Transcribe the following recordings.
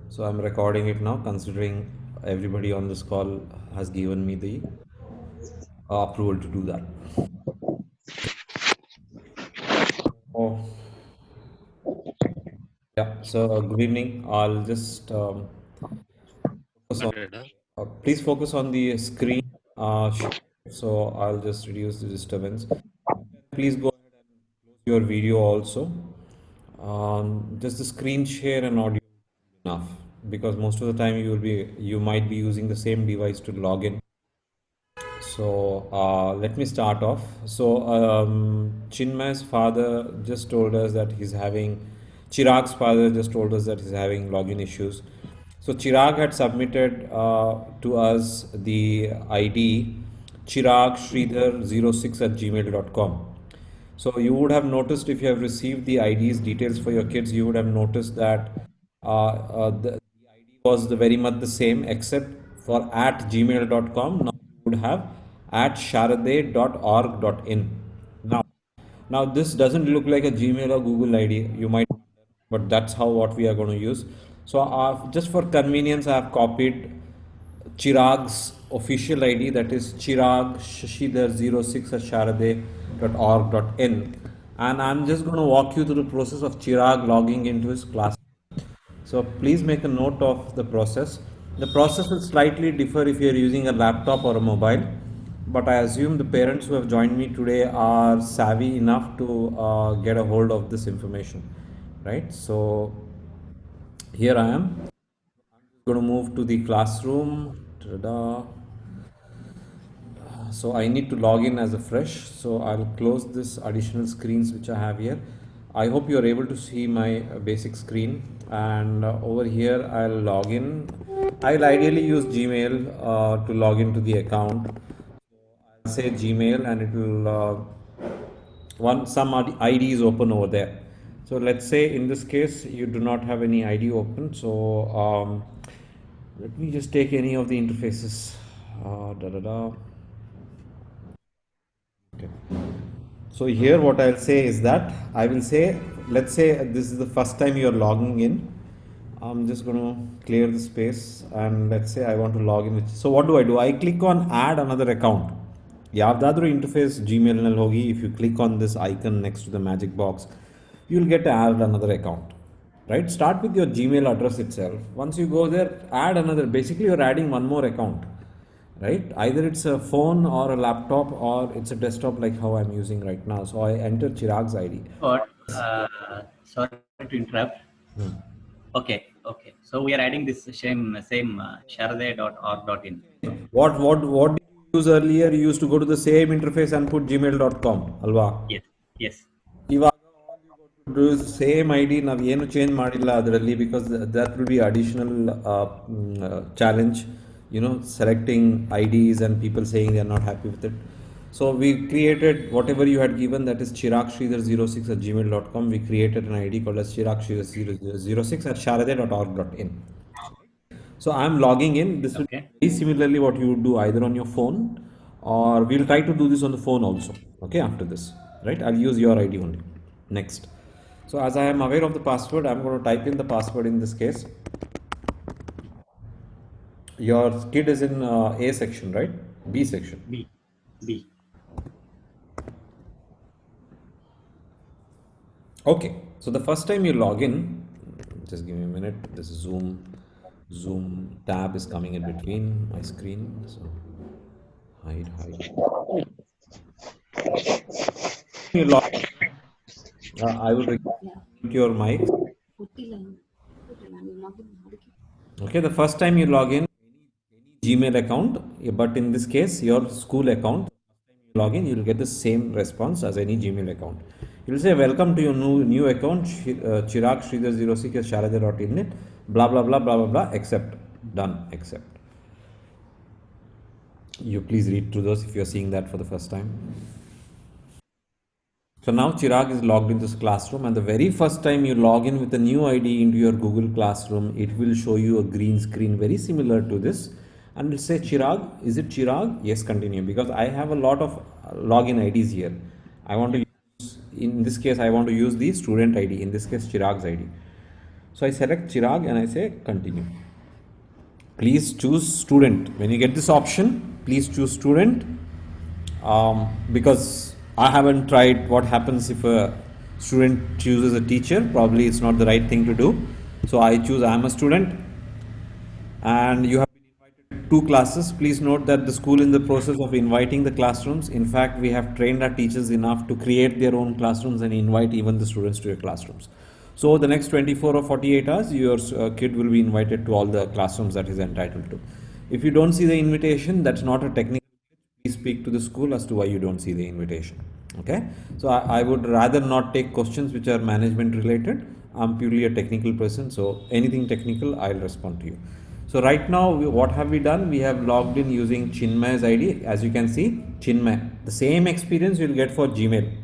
So I'm recording it now, considering everybody on this call has given me the approval to do that. Oh, yeah. So good evening. I'll just focus on. Started. Please focus on the screen. Share. So I'll just reduce the disturbance. Please go ahead and close your video also. Just the screen share and audio enough, because most of the time you might be using the same device to log in. So let me start off. So Chinmay's father just told us that he's having, Chirag's father just told us that he's having login issues. So Chirag had submitted to us the ID Chirag Sridhar 06 at gmail.com. So you would have noticed, if you have received the IDs details for your kids, you would have noticed that the ID was the very much the same, except for at gmail.com. Now you would have at shaarade.org.in. Now, now this doesn't look like a Gmail or Google ID. You might, but that's how what we are going to use. So just for convenience, I have copied Chirag's official ID, that is Chirag Shashidhar06 at shaarade.org.in, and I'm just going to walk you through the process of Chirag logging into his class. So please make a note of the process. The process will slightly differ if you are using a laptop or a mobile, but I assume the parents who have joined me today are savvy enough to get a hold of this information, right? So here I am. Going to move to the classroom. Ta-da. So I need to log in as a fresh. So I'll close this additional screens which I have here. I hope you are able to see my basic screen, and over here I'll log in. I'll ideally use Gmail to log into the account. I'll say Gmail, and it will some ID is open over there. So let's say in this case you do not have any ID open. So let me just take any of the interfaces. Da, da, da. Okay. So here what I'll say is that I will say, let's say this is the first time you're logging in. I'm just going to clear the space, and let's say I want to log in. So what do? I click on add another account. ಯಾವ್ದಾದ್ರೂ interface Gmail ನಲ್ಲಿ ಹೋಗಿ, if you click on this icon next to the magic box, you'll get to add another account. Right? Start with your Gmail address itself. Once you go there, add another. Basically, you're adding one more account, right? Either it's a phone or a laptop, or it's a desktop like how I'm using right now. So I enter Chirag's ID. What? Sorry to interrupt. Okay. So we are adding this same shaarade.org.in. What did you use earlier? You used to go to the same interface and put gmail.com, alwa. Yes. ಇವಾಗ all you got to do is same ID. ನಾವು ಏನು change ಮಾಡಿಲ್ಲ ಅದರಲ್ಲಿ, because that will be additional challenge, selecting IDs and people saying they are not happy with it. So we created whatever you had given, that is Chirag Sridhar 06 at gmail.com. We created an ID called as Chirag Sridhar 06 at shaarade.org.in. So I'm logging in. This will be Okay. very similarly what you would do either on your phone, or we'll try to do this on the phone also. Okay, after this, right? I'll use your ID only. Next. So as I am aware of the password, I'm going to type in the password in this case. Your kid is in A section, right? B section. B. Okay. So the first time you log in, just give me a minute. This Zoom tab is coming in between my screen. So hide. You log. I will repeat your mic. Okay, the first time you log in, Gmail account, but in this case, your school account, log in, you'll get the same response as any Gmail account. You'll say, welcome to your new account, Chirag Sridhar 06 at shaarade.in, blah, blah, blah, blah, blah, blah, accept. Done, accept. You please read through those if you're seeing that for the first time. So now Chirag is logged into this classroom, and the very first time you log in with a new ID into your Google Classroom, it will show you a green screen very similar to this, and it'll say Chirag. Is it Chirag? Yes, continue, because I have a lot of login IDs here. I want to use, in this case, I want to use the student ID, in this case Chirag's ID. So I select Chirag and I say continue. Please choose student. When you get this option, please choose student, because I haven't tried what happens if a student chooses a teacher. Probably it's not the right thing to do. So I choose I am a student, and you have been invited to two classes. Please note that the school in the process of inviting the classrooms. In fact, we have trained our teachers enough to create their own classrooms and invite even the students to your classrooms. So the next 24 or 48 hours, your kid will be invited to all the classrooms that is entitled to. If you don't see the invitation, that's not a technical. Please speak to the school as to why you don't see the invitation. Okay, so I would rather not take questions which are management related. I'm purely a technical person, so anything technical I'll respond to you. So right now, what have we done? We have logged in using Chinmay's ID. As you can see, Chinmay, the same experience you'll get for Gmail,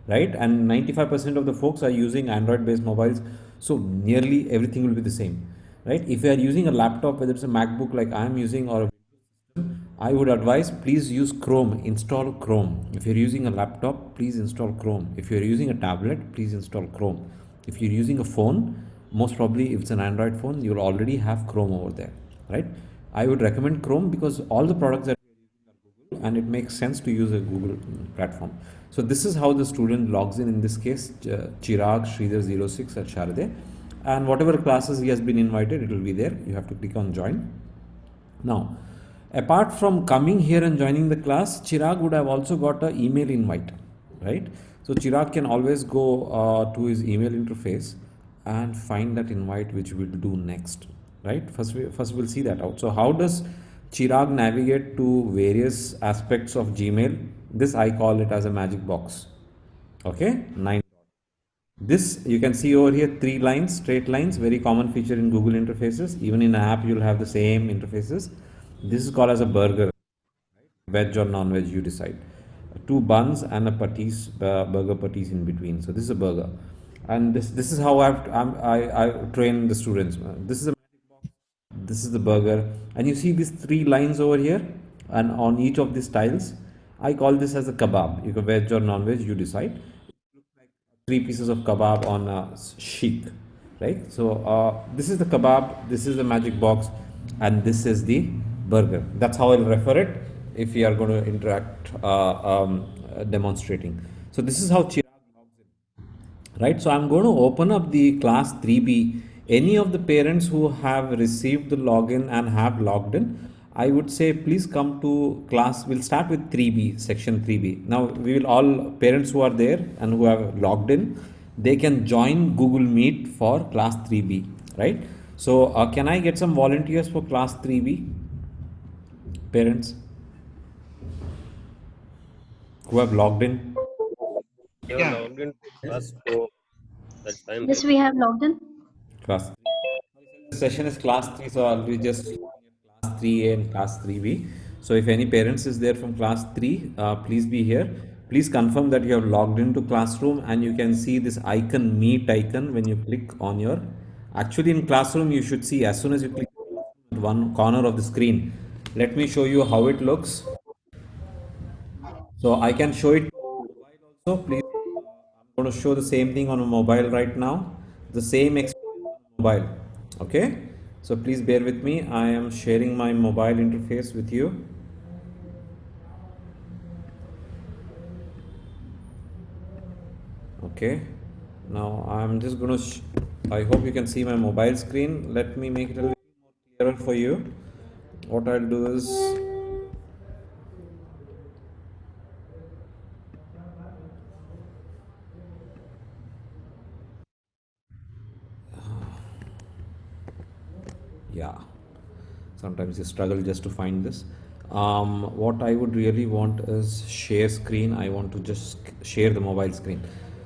right? And 95% of the folks are using Android based mobiles, so nearly everything will be the same, right? If you are using a laptop, whether it's a MacBook like I'm using, or I would advise, please use Chrome, install Chrome. If you're using a laptop, please install Chrome. If you're using a tablet, please install Chrome. If you're using a phone, most probably if it's an Android phone, you'll already have Chrome over there, right? I would recommend Chrome because all the products that and it makes sense to use a Google platform. So this is how the student logs in this case, Chirag Sridhar06 at Shaarade, and whatever classes he has been invited, it will be there. You have to click on join. Now, apart from coming here and joining the class, Chirag would have also got an email invite, right? So Chirag can always go to his email interface and find that invite, which we'll do next, right? First we'll see that out. So how does Chirag navigate to various aspects of Gmail? This I call it as a magic box. Okay, 9. This you can see over here, three lines, straight lines, very common feature in Google interfaces. Even in app, you'll have the same interfaces. This is called as a burger, veg or non-veg, you decide. Two buns and a patties, burger patties in between. So this is a burger, and this is how I train the students. This is the burger, and you see these three lines over here, and on each of these tiles, I call this as a kebab. You can veg or non-veg, you decide. Three pieces of kebab on a sheet, right? So this is the kebab, this is the magic box, and this is the burger. That's how I'll refer it if we are going to interact demonstrating. So this is how Chirag, right? So I'm going to open up the class 3B. Any of the parents who have received the login and have logged in, I would say please come to class. We'll start with 3B, section 3B. Now we will all parents who are there and who have logged in, they can join Google Meet for class 3B, right? So can I get some volunteers for class 3B? Parents who have logged in? You have logged into class, so that's fine, Yes, right? we have logged in. Class 3. The session is class 3, so I'll be just class 3A and class 3B. So if any parents is there from class 3, please be here. Please confirm that you have logged into classroom, and you can see this icon, meet icon, when you click on your, actually in classroom you should see as soon as you click on one corner of the screen. Let me show you how it looks. So I can show it also. Please, I'm going to show the same thing on a mobile right now. The same experience on a mobile. Okay. So please bear with me. I am sharing my mobile interface with you. Okay. Now I'm just going to. I hope you can see my mobile screen. Let me make it a little more clearer for you. What I'll do is. Yeah, sometimes you struggle just to find this. What I would really want is share screen. I want to just share the mobile screen.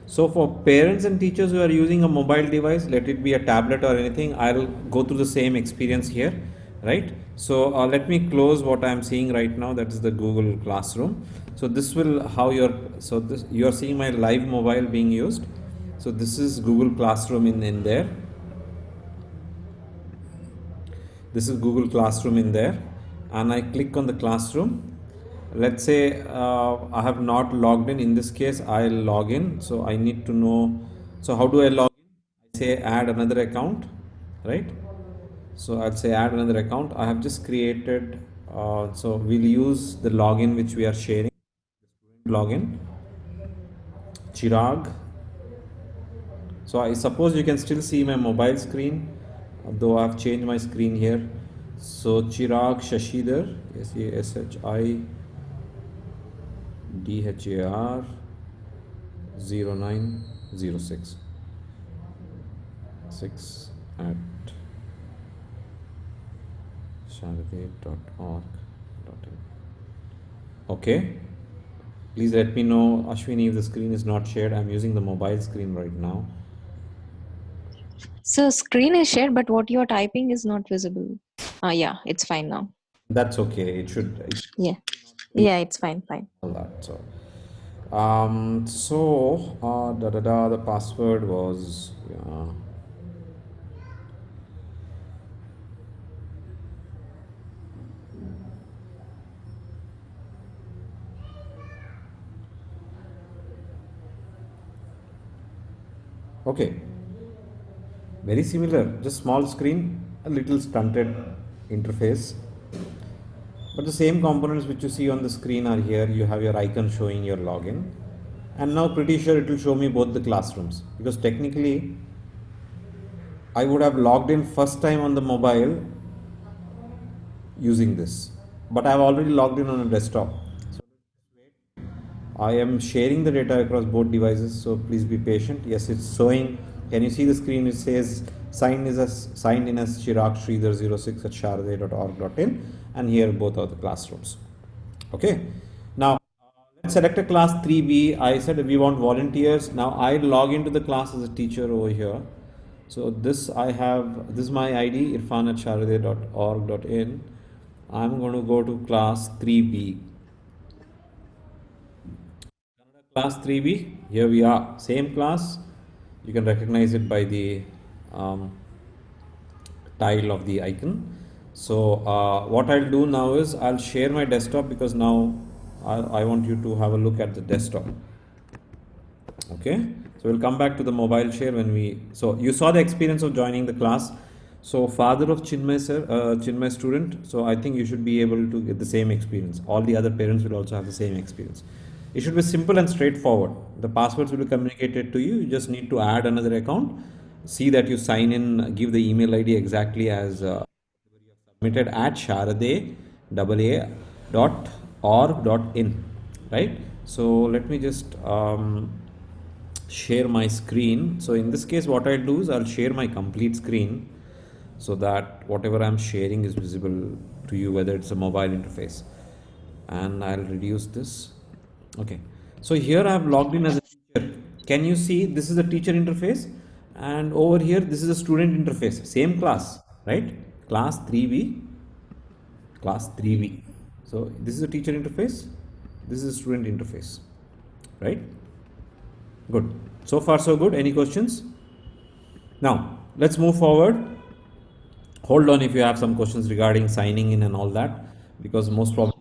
So for parents and teachers who are using a mobile device, let it be a tablet or anything, I'll go through the same experience here, right? So let me close what I'm seeing right now, that is the Google Classroom. So this will how so this you're seeing my live mobile being used. So this is Google Classroom in there. This is Google Classroom in there, and I click on the classroom. Let's say I have not logged in this case I'll log in. So I need to know, so how do I log in? I say add another account. right? So I'll say add another account. I have just created, so we'll use the login which we are sharing, login, Chirag. So I suppose you can still see my mobile screen, though I've changed my screen here. So Chirag Shashidhar, Shashidhar 0906 6 at shaarade.org.in. Okay. Please let me know, Ashwini, if the screen is not shared. I'm using the mobile screen right now. So screen is shared, but what you're typing is not visible. Yeah, it's fine now. That's okay. It Yeah. be Yeah, it's fine, fine. all that. The password was, okay. Very similar, just small screen, a little stunted interface. But the same components which you see on the screen are here. You have your icon showing your login. And now pretty sure it will show me both the classrooms, because technically I would have logged in first time on the mobile using this, but I have already logged in on a desktop. So I am sharing the data across both devices, so please be patient. Yes, it's showing. Can you see the screen? It says signed in as Chirag Sridhar 06 at shaarade.org.in, and here both are the classrooms. Okay. Now let's select a class 3B. I said we want volunteers. Now I log into the class as a teacher over here. So this is my ID, irfan at shaarade.org.in. I'm going to go to class 3B. Class 3B, here we are, same class. You can recognize it by the um, tile of the icon. So what I'll do now is I'll share my desktop, because now I want you to have a look at the desktop. Okay, so we'll come back to the mobile share when we, so you saw the experience of joining the class. So father of Chinmay sir, Chinmay student, so I think you should be able to get the same experience. All the other parents will also have the same experience. It should be simple and straightforward. The passwords will be communicated to you. You just need to add another account, see that you sign in, give the email ID exactly as submitted at shaarade.org.in, right? So let me just share my screen. So in this case, what I'll do is I'll share my complete screen, so that whatever I'm sharing is visible to you, whether it's a mobile interface. And I'll reduce this. Okay. So here I have logged in as a teacher. Can you see this is a teacher interface, and over here this is a student interface. Same class, right? Class 3B, class 3B. So this is a teacher interface. This is a student interface, right? Good. So far so good. Any questions? Now let's move forward. Hold on if you have some questions regarding signing in and all that, because most probably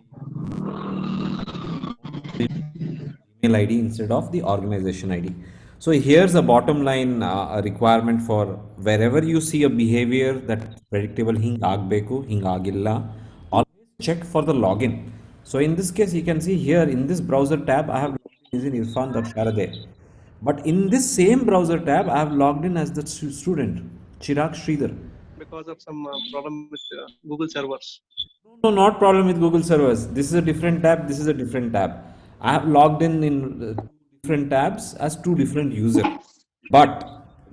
email ID instead of the organization ID. So here's a bottom line requirement for wherever you see a behavior that predictable hing agbeku, hing agilla, always check for the login. So in this case, you can see here in this browser tab, I have logged in as in irfan.shaarade. But in this same browser tab, I have logged in as the student, Chirag Sridhar. Because of some problem with Google servers. No, not problem with Google servers. This is a different tab. This is a different tab. I have logged in two different tabs as two different users. But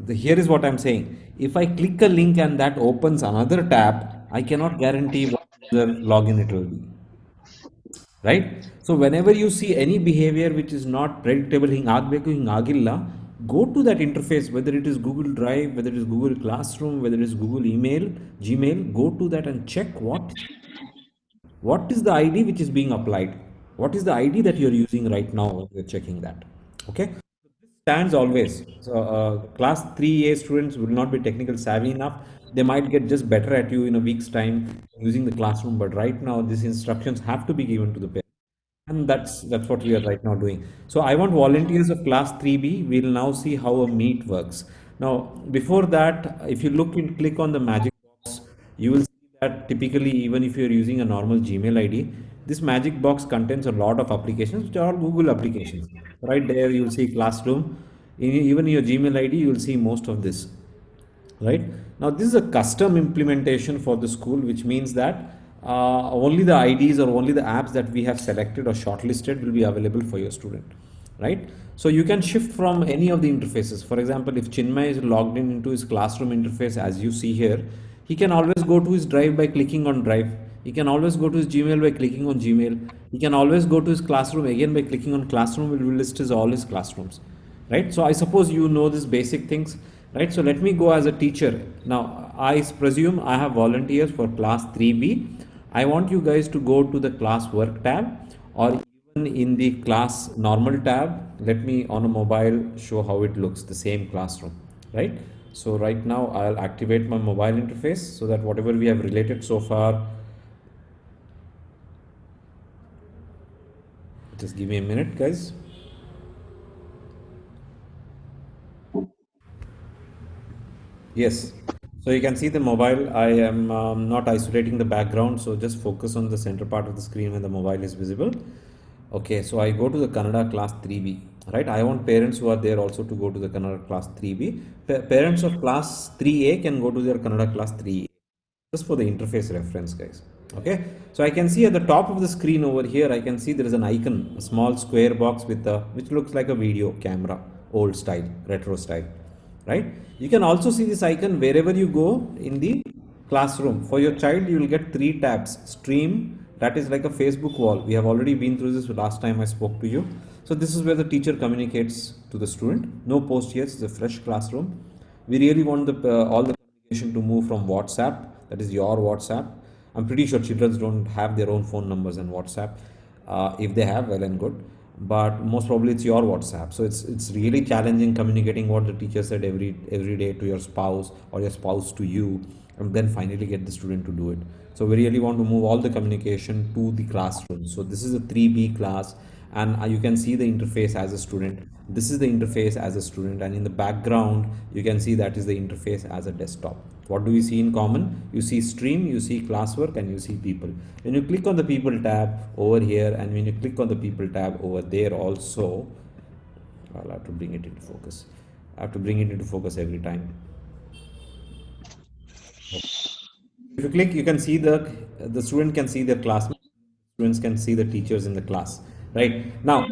here is what I'm saying. If I click a link and that opens another tab, I cannot guarantee what user login it will be. Right? So whenever you see any behavior which is not predictable, go to that interface, whether it is Google Drive, whether it is Google Classroom, whether it is Google Email, Gmail, go to that and check what is the ID which is being applied? What is the ID that you're using right now when you're checking that? Okay. This stands always. So class 3A students will not be technical savvy enough. They might get just better at you in a week's time using the classroom. But right now, these instructions have to be given to the parents. And that's what we are right now doing. So I want volunteers of class 3B. We'll now see how a meet works. Now, before that, if you click on the magic box, you will see that typically, even if you're using a normal Gmail ID, this magic box contains a lot of applications, which are all Google applications. Right there, you'll see Classroom. Even in your Gmail ID, you'll see most of this. Right now, this is a custom implementation for the school, which means that only the IDs or only the apps that we have selected or shortlisted will be available for your student. Right, so you can shift from any of the interfaces. For example, if Chinmay is logged in into his classroom interface, as you see here, he can always go to his drive by clicking on drive. He can always go to his Gmail by clicking on Gmail. He can always go to his classroom again by clicking on classroom. It will list his all his classrooms. Right, so I suppose you know these basic things. Right, so let me go as a teacher. Now, I presume I have volunteers for class 3B. I want you guys to go to the class work tab, or even in the class normal tab. Let me on a mobile show how it looks, the same classroom. Right, so right now I'll activate my mobile interface so that whatever we have related so far, just give me a minute, guys. Yes, so you can see the mobile. I am not isolating the background, so just focus on the center part of the screen when the mobile is visible. Okay, so I go to the Kannada class 3B, right? I want parents who are there also to go to the Kannada class 3B. Parents of class 3A can go to their Kannada class 3A, just for the interface reference, guys. Okay, so I can see at the top of the screen over here, I can see there is an icon, a small square box with a, which looks like a video camera, old style, retro style. Right, you can also see this icon wherever you go in the classroom. For your child, you will get 3 tabs. Stream, that is like a Facebook wall. We have already been through this last time I spoke to you. So this is where the teacher communicates to the student. No post here, it's a fresh classroom. We really want the all the communication to move from WhatsApp, that is your WhatsApp. I'm pretty sure children don't have their own phone numbers in WhatsApp. If they have, well and good, but most probably it's your WhatsApp. So it's really challenging communicating what the teacher said every day to your spouse, or your spouse to you, and then finally get the student to do it. So we really want to move all the communication to the classroom. So this is a 3B class, and you can see the interface as a student. This is the interface as a student, and in the background you can see that is the interface as a desktop. What do we see in common? You see stream, you see classwork, and you see people. When you click on the people tab over here, and when you click on the people tab over there also, I'll have to bring it into focus. I have to bring it into focus every time. If you click, you can see the student can see their classmates, students can see the teachers in the class. Right, now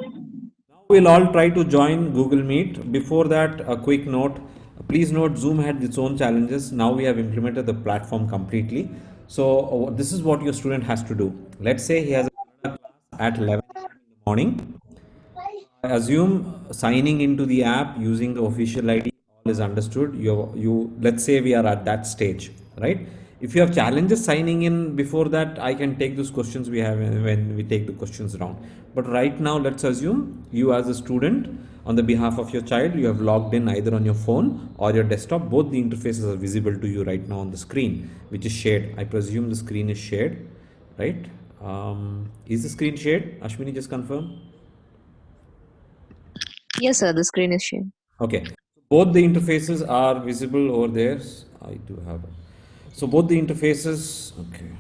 we'll all try to join Google Meet. Before that, a quick note. Please note, Zoom had its own challenges. Now we have implemented the platform completely. So this is what your student has to do. Let's say he has a class at 11 in the morning. I assume signing into the app using the official ID all is understood. Let's say we are at that stage, right? If you have challenges signing in before that, I can take those questions we have when we take the questions round. But right now, let's assume you as a student, on the behalf of your child, you have logged in either on your phone or your desktop. Both the interfaces are visible to you right now on the screen, which is shared. I presume the screen is shared, right? Is the screen shared? Ashwini, just confirm. Yes, sir. The screen is shared. Okay, both the interfaces are visible over there. I do have it. So both the interfaces, okay.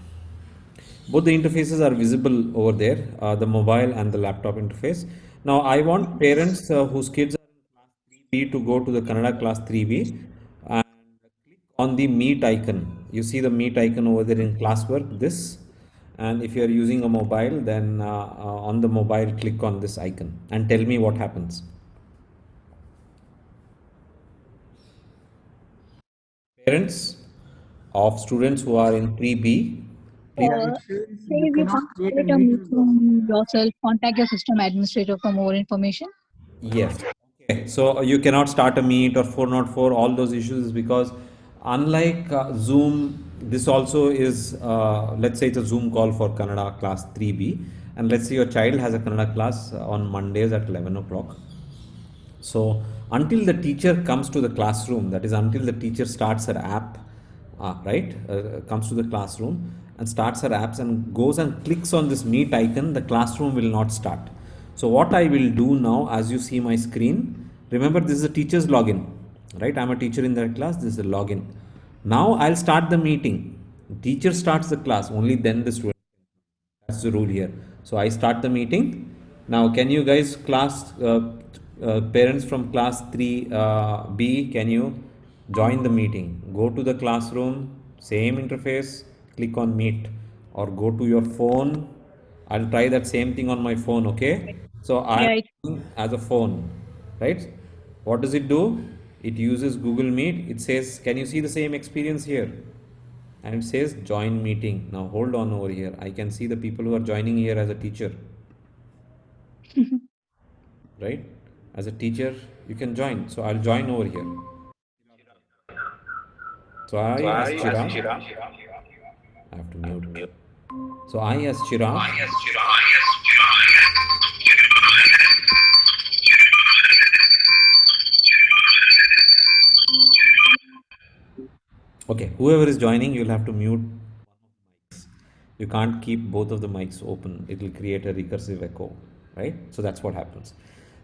Both the interfaces are visible over there, the mobile and the laptop interface. Now I want parents whose kids are in class 3B to go to the Kannada class 3B and click on the Meet icon. You see the Meet icon over there in classwork, this. And if you are using a mobile, then on the mobile, click on this icon and tell me what happens. Parents of students who are in 3B, please. Say you can't create a meeting yourself, contact your system administrator for more information. Yes. Okay. So you cannot start a meet or 404, all those issues, because unlike Zoom, this also is, let's say it's a Zoom call for Kannada class 3B. And let's say your child has a Kannada class on Mondays at 11 o'clock. So until the teacher comes to the classroom, that is until the teacher starts her app, comes to the classroom and starts her apps and goes and clicks on this Meet icon, the classroom will not start. So what I will do now, as you see my screen, remember this is a teacher's login, right? I'm a teacher in that class. This is the login. Now I'll start the meeting. Teacher starts the class, only then the student. That's the rule here. So I start the meeting. Now, can you guys, parents from class 3B, can you join the meeting? Go to the classroom, same interface, click on meet, or go to your phone. I'll try that same thing on my phone, okay? So I'm Yeah, it, as a phone, right? What does it do? It uses Google Meet. It says, can you see the same experience here? And it says join meeting. Now hold on over here. I can see the people who are joining here as a teacher, right? As a teacher, you can join. So I'll join over here. So I as Chirag, I have to mute. So I as Chirag, okay, whoever is joining, you'll have to mute. You can't keep both of the mics open. It will create a recursive echo, right? So that's what happens.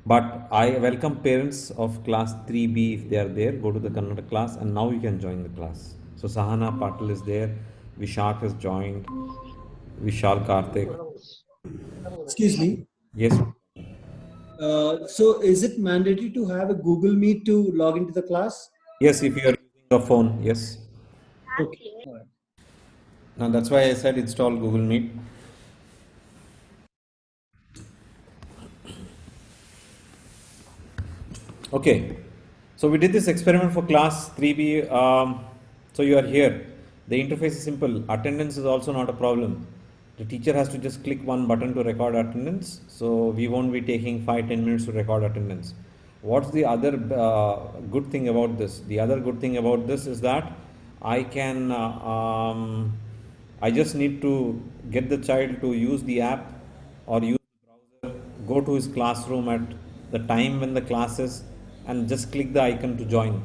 But I welcome parents of class 3B if they are there. Go to the Kannada class and now you can join the class. So Sahana Patil is there. Vishak has joined. Vishal Karthik. Excuse me. Yes. So is it mandatory to have a Google Meet to log into the class? Yes, if you are using a phone, yes. Okay. All right. Now that's why I said install Google Meet. Okay, so we did this experiment for class 3B. So you are here. The interface is simple. Attendance is also not a problem. The teacher has to just click one button to record attendance. So we won't be taking 5-10 minutes to record attendance. What's the other good thing about this? The other good thing about this is that I can, I just need to get the child to use the app or use go to his classroom at the time when the class is and just click the icon to join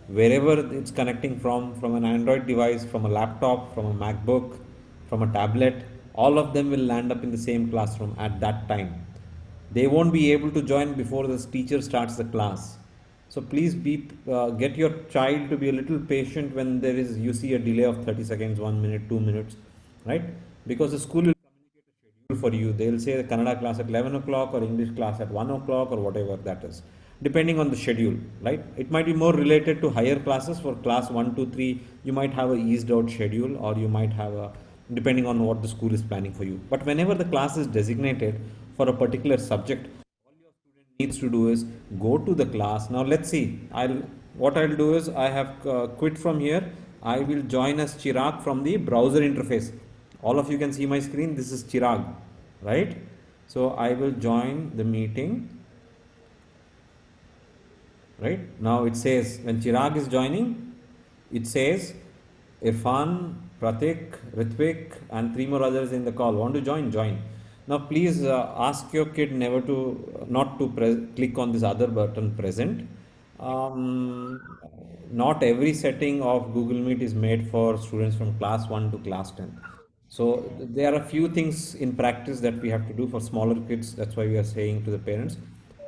wherever it's connecting from an Android device, from a laptop, from a MacBook, from a tablet. All of them will land up in the same classroom at that time. They won't be able to join before the teacher starts the class. So please get your child to be a little patient when there is you see a delay of 30 seconds, 1 minute, 2 minutes, right? Because the school will for you. They'll say the Kannada class at 11 o'clock or English class at 1 o'clock or whatever that is, depending on the schedule, right? It might be more related to higher classes. For class 1, 2, 3, you might have a eased out schedule or you might have a, depending on what the school is planning for you. But whenever the class is designated for a particular subject, needs to do is go to the class. Now let's see. What I'll do is I have quit from here. I will join as Chirag from the browser interface. All of you can see my screen. This is Chirag, right? So I will join the meeting. Right now it says when Chirag is joining, it says Irfan, Pratik, Ritvik, and 3 more others in the call. Want to join? Join. Now please ask your kid never to not to click on this other button present. Not every setting of Google Meet is made for students from class 1 to class 10. So there are a few things in practice that we have to do for smaller kids. That's why we are saying to the parents,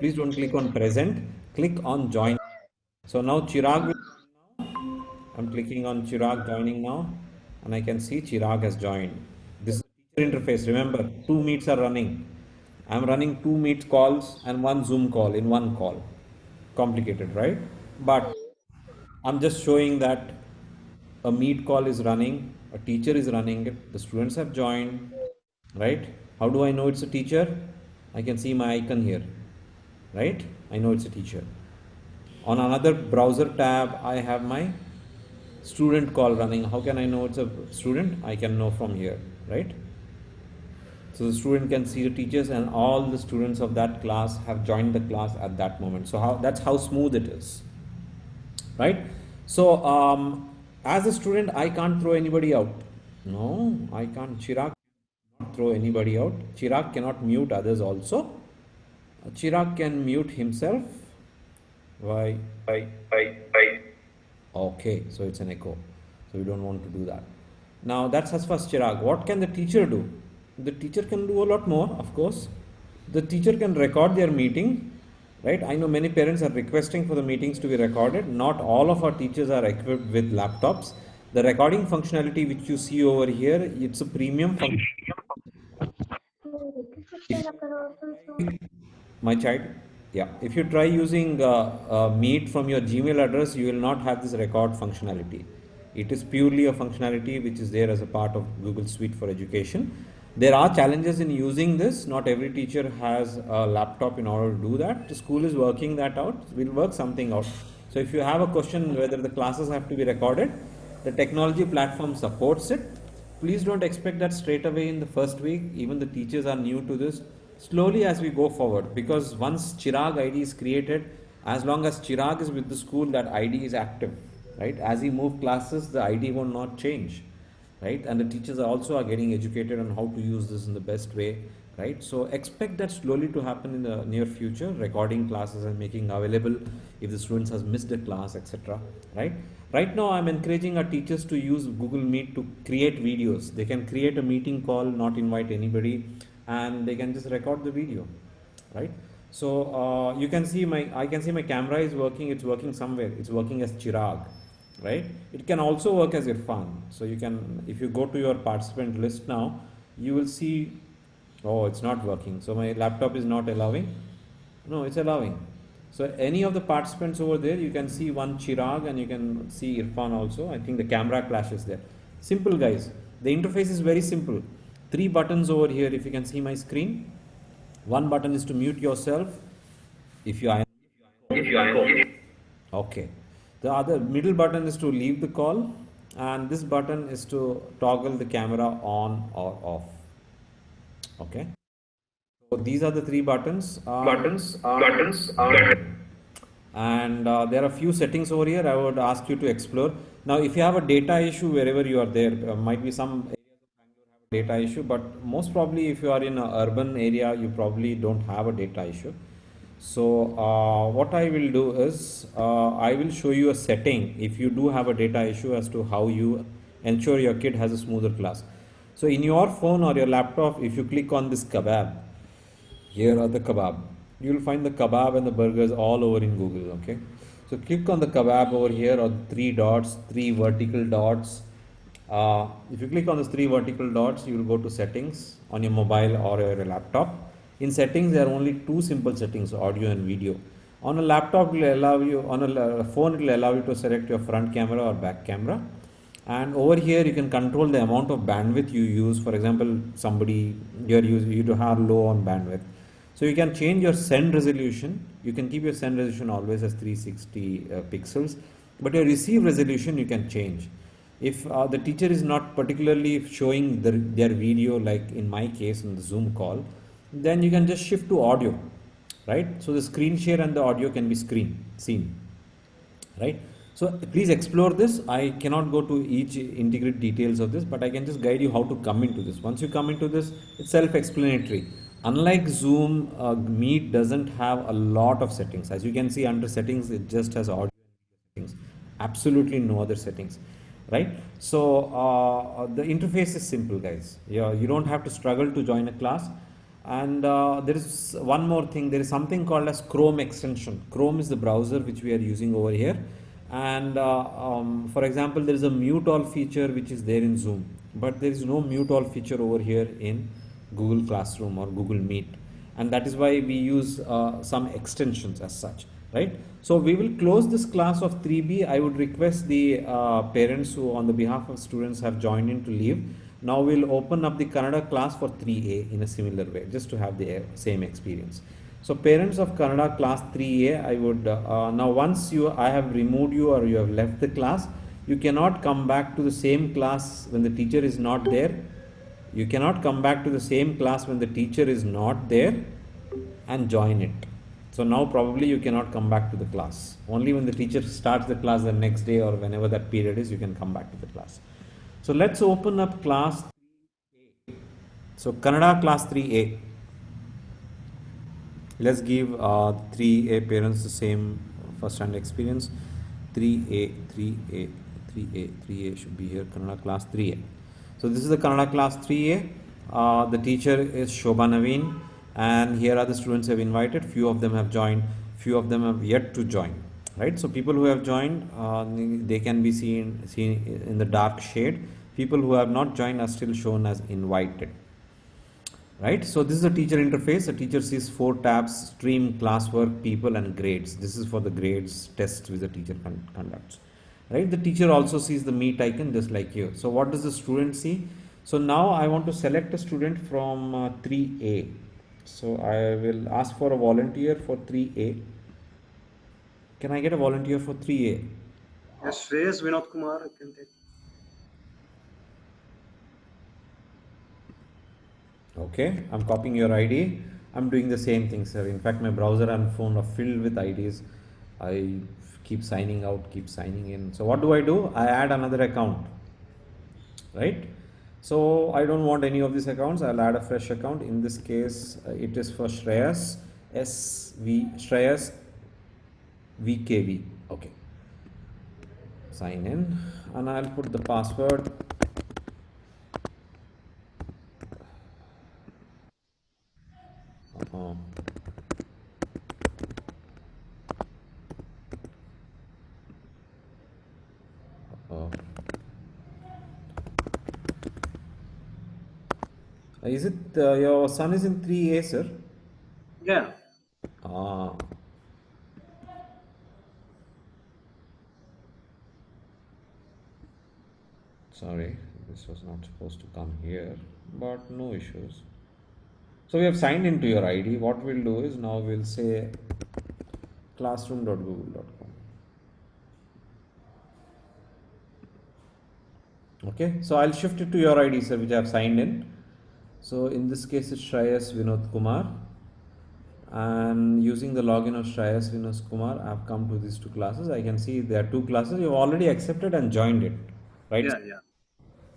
please don't click on present, click on join. So now Chirag will, I'm clicking on Chirag joining now and I can see Chirag has joined. This is the teacher interface. Remember, 2 meets are running. I'm running 2 meet calls and 1 Zoom call in 1 call. Complicated, right? But I'm just showing that a meet call is running, a teacher is running it, the students have joined, right? How do I know it's a teacher? I can see my icon here, right? I know it's a teacher. On another browser tab, I have my student call running. How can I know it's a student? I can know from here, right? So the student can see the teachers and all the students of that class have joined the class at that moment. So that's how smooth it is, right? So as a student, I can't throw anybody out. No, I can't. Chirag cannot throw anybody out. Chirag cannot mute others also. Chirag can mute himself. Why? Okay, so it's an echo. So we don't want to do that. Now that's as far as Chirag. What can the teacher do? The teacher can do a lot more, of course. The teacher can record their meeting right? I know many parents are requesting for the meetings to be recorded. Not all of our teachers are equipped with laptops. The recording functionality which you see over here, it's a premium function. My child, yeah, if you try using Meet from your Gmail address, you will not have this record functionality. It is purely a functionality which is there as a part of Google Suite for Education. There are challenges in using this. Not every teacher has a laptop in order to do that. The school is working that out. We'll work something out. So if you have a question whether the classes have to be recorded, the technology platform supports it. Please don't expect that straight away in the first week. Even the teachers are new to this. Slowly as we go forward, because once Chirag ID is created, as long as Chirag is with the school, that ID is active, right? As he move classes, the ID will not change, right? And the teachers also are getting educated on how to use this in the best way, right? So expect that slowly to happen in the near future, recording classes and making available if the students has missed a class, etc., right? Right now I'm encouraging our teachers to use Google Meet to create videos. They can create a meeting call, not invite anybody, and they can just record the video, right? So you can see I can see my camera is working. It's working somewhere. It's working as Chirag, right? It can also work as Irfan. So you can, if you go to your participant list now, you will see, oh, it's not working. So my laptop is not allowing. No, it's allowing. So any of the participants over there, you can see one Chirag and you can see Irfan also. I think the camera clash is there. Simple, guys. The interface is very simple. 3 buttons over here. If you can see my screen, one button is to mute yourself. If you are okay. The other middle button is to leave the call, and this button is to toggle the camera on or off. Okay. So these are the 3 buttons. And there are a few settings over here I would ask you to explore. Now, if you have a data issue wherever you are there, might be some areas of Bangalore have a data issue, but most probably if you are in an urban area, you probably don't have a data issue. So what I will do is I will show you a setting if you do have a data issue as to how you ensure your kid has a smoother class. So in your phone or your laptop, if you click on this kebab, here are the kebab. You will find the kebab and the burgers all over in Google. Okay. So click on the kebab over here, or 3 dots, 3 vertical dots. If you click on those 3 vertical dots, you will go to settings on your mobile or your laptop. In settings, there are only 2 simple settings: audio and video. On a laptop, it will allow you, on a phone, it will allow you to select your front camera or back camera. And over here, you can control the amount of bandwidth you use. For example, somebody you do have low on bandwidth. So you can change your send resolution. You can keep your send resolution always as 360 pixels, but your receive resolution you can change. If the teacher is not particularly showing their video, like in my case in the Zoom call, then you can just shift to audio, right? So the screen share and the audio can be seen, right? So please explore this. I cannot go to each integrate details of this, but I can just guide you how to come into this. Once you come into this, it's self-explanatory. Unlike Zoom, Meet doesn't have a lot of settings. As you can see under settings, it just has audio settings. Absolutely no other settings, right? So the interface is simple, guys. You don't have to struggle to join a class. And there is one more thing. There is something called as Chrome extension. Chrome is the browser which we are using over here. And for example, there is a mute all feature which is there in Zoom, but there is no mute all feature over here in Google Classroom or Google Meet, and that is why we use some extensions as such, right? So we will close this class of 3B. I would request the parents who on the behalf of students have joined in to leave. Now we'll open up the Kannada class for 3A in a similar way, just to have the same experience. So parents of Kannada class 3A, I would now once I have removed you or you have left the class, you cannot come back to the same class when the teacher is not there. You cannot come back to the same class when the teacher is not there and join it. So now probably you cannot come back to the class. Only when the teacher starts the class the next day or whenever that period is, you can come back to the class. So let's open up class 3A. So Kannada class 3A. Let's give 3A parents the same first-hand experience. 3A should be here. Kannada class 3A. So this is the Kannada class 3A. The teacher is Shobha Naveen, and here are the students who have invited. Few of them have joined. few of them have yet to join, right? So people who have joined, they can be seen in the dark shade. People who have not joined are still shown as invited, right? So this is a teacher interface. The teacher sees four tabs: stream, classwork, people, and grades. This is for the grades tests which the teacher conducts, right? The teacher also sees the meet icon just like you. So what does the student see? So now I want to select a student from 3A. So I will ask for a volunteer for 3A. Can I get a volunteer for 3A? Yes, Shreyas Vinod Kumar, I can take. Okay, I'm copying your ID. I'm doing the same thing, sir. In fact, my browser and phone are filled with IDs. I keep signing out, keep signing in. So what do? I add another account, right? So I don't want any of these accounts. I'll add a fresh account. In this case, it is for Shreyas, Shreyas VKV. Okay. Sign in, and I'll put the password. Uh, uh, is it your son is in 3A, sir? Yeah. Ah, sorry, this was not supposed to come here, but no issues. So we have signed into your ID. What we'll do is now we'll say classroom.google.com. Okay, so I'll shift it to your ID, sir, which I have signed in. So in this case, it's Shreyas Vinod Kumar. And using the login of Shreyas Vinod Kumar, I've come to these two classes. I can see there are two classes. You've already accepted and joined it, right? Yeah.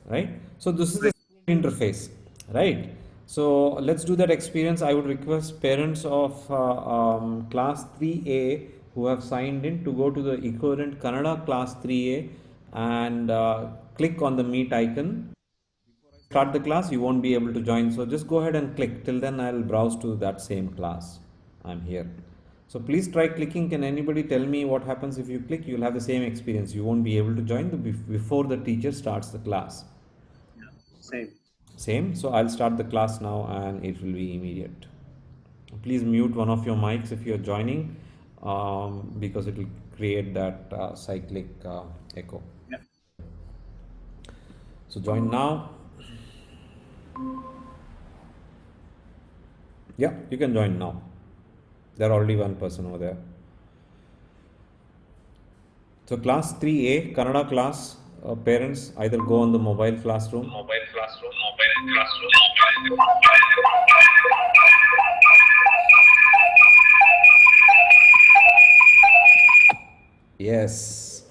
Right? So this is the Right. interface, right? So let's do that experience. I would request parents of class 3A who have signed in to go to the equivalent Kannada class 3A and click on the meet icon. Start the class, you won't be able to join. So just go ahead and click. Till then, I'll browse to that same class. I'm here. So please try clicking. Can anybody tell me what happens if you click? You'll have the same experience. You won't be able to join before the teacher starts the class. Same. Same. So I'll start the class now and it will be immediate. Please mute one of your mics if you're joining because it will create that cyclic echo. Yeah. So join now. Yeah, you can join now. There already one person over there. So class 3A, Kannada class, parents either go on the mobile classroom. Yes.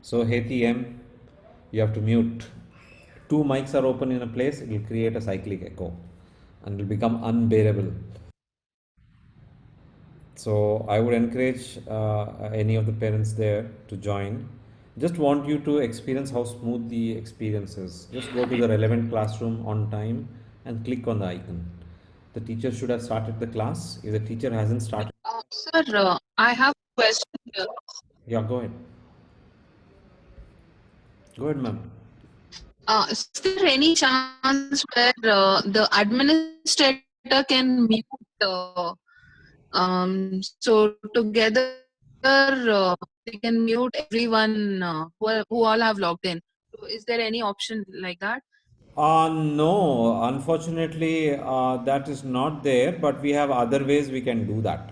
So Heti M, you have to mute. Two mics are open in a place, it will create a cyclic echo and it will become unbearable. So I would encourage any of the parents there to join. Just want you to experience how smooth the experience is. Just go to the relevant classroom on time and click on the icon. The teacher should have started the class. If the teacher hasn't started, Sir, I have a question here. yeah, go ahead. Go ahead, ma'am. Is there any chance where the administrator can mute? So together they can mute everyone who all have logged in. So is there any option like that? No, unfortunately, that is not there, but we have other ways we can do that.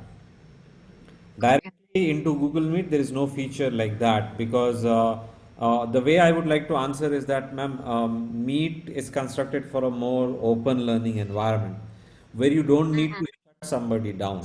Directly into Google Meet, there is no feature like that because the way I would like to answer is that, ma'am, Meet is constructed for a more open learning environment where you don't need to shut somebody down,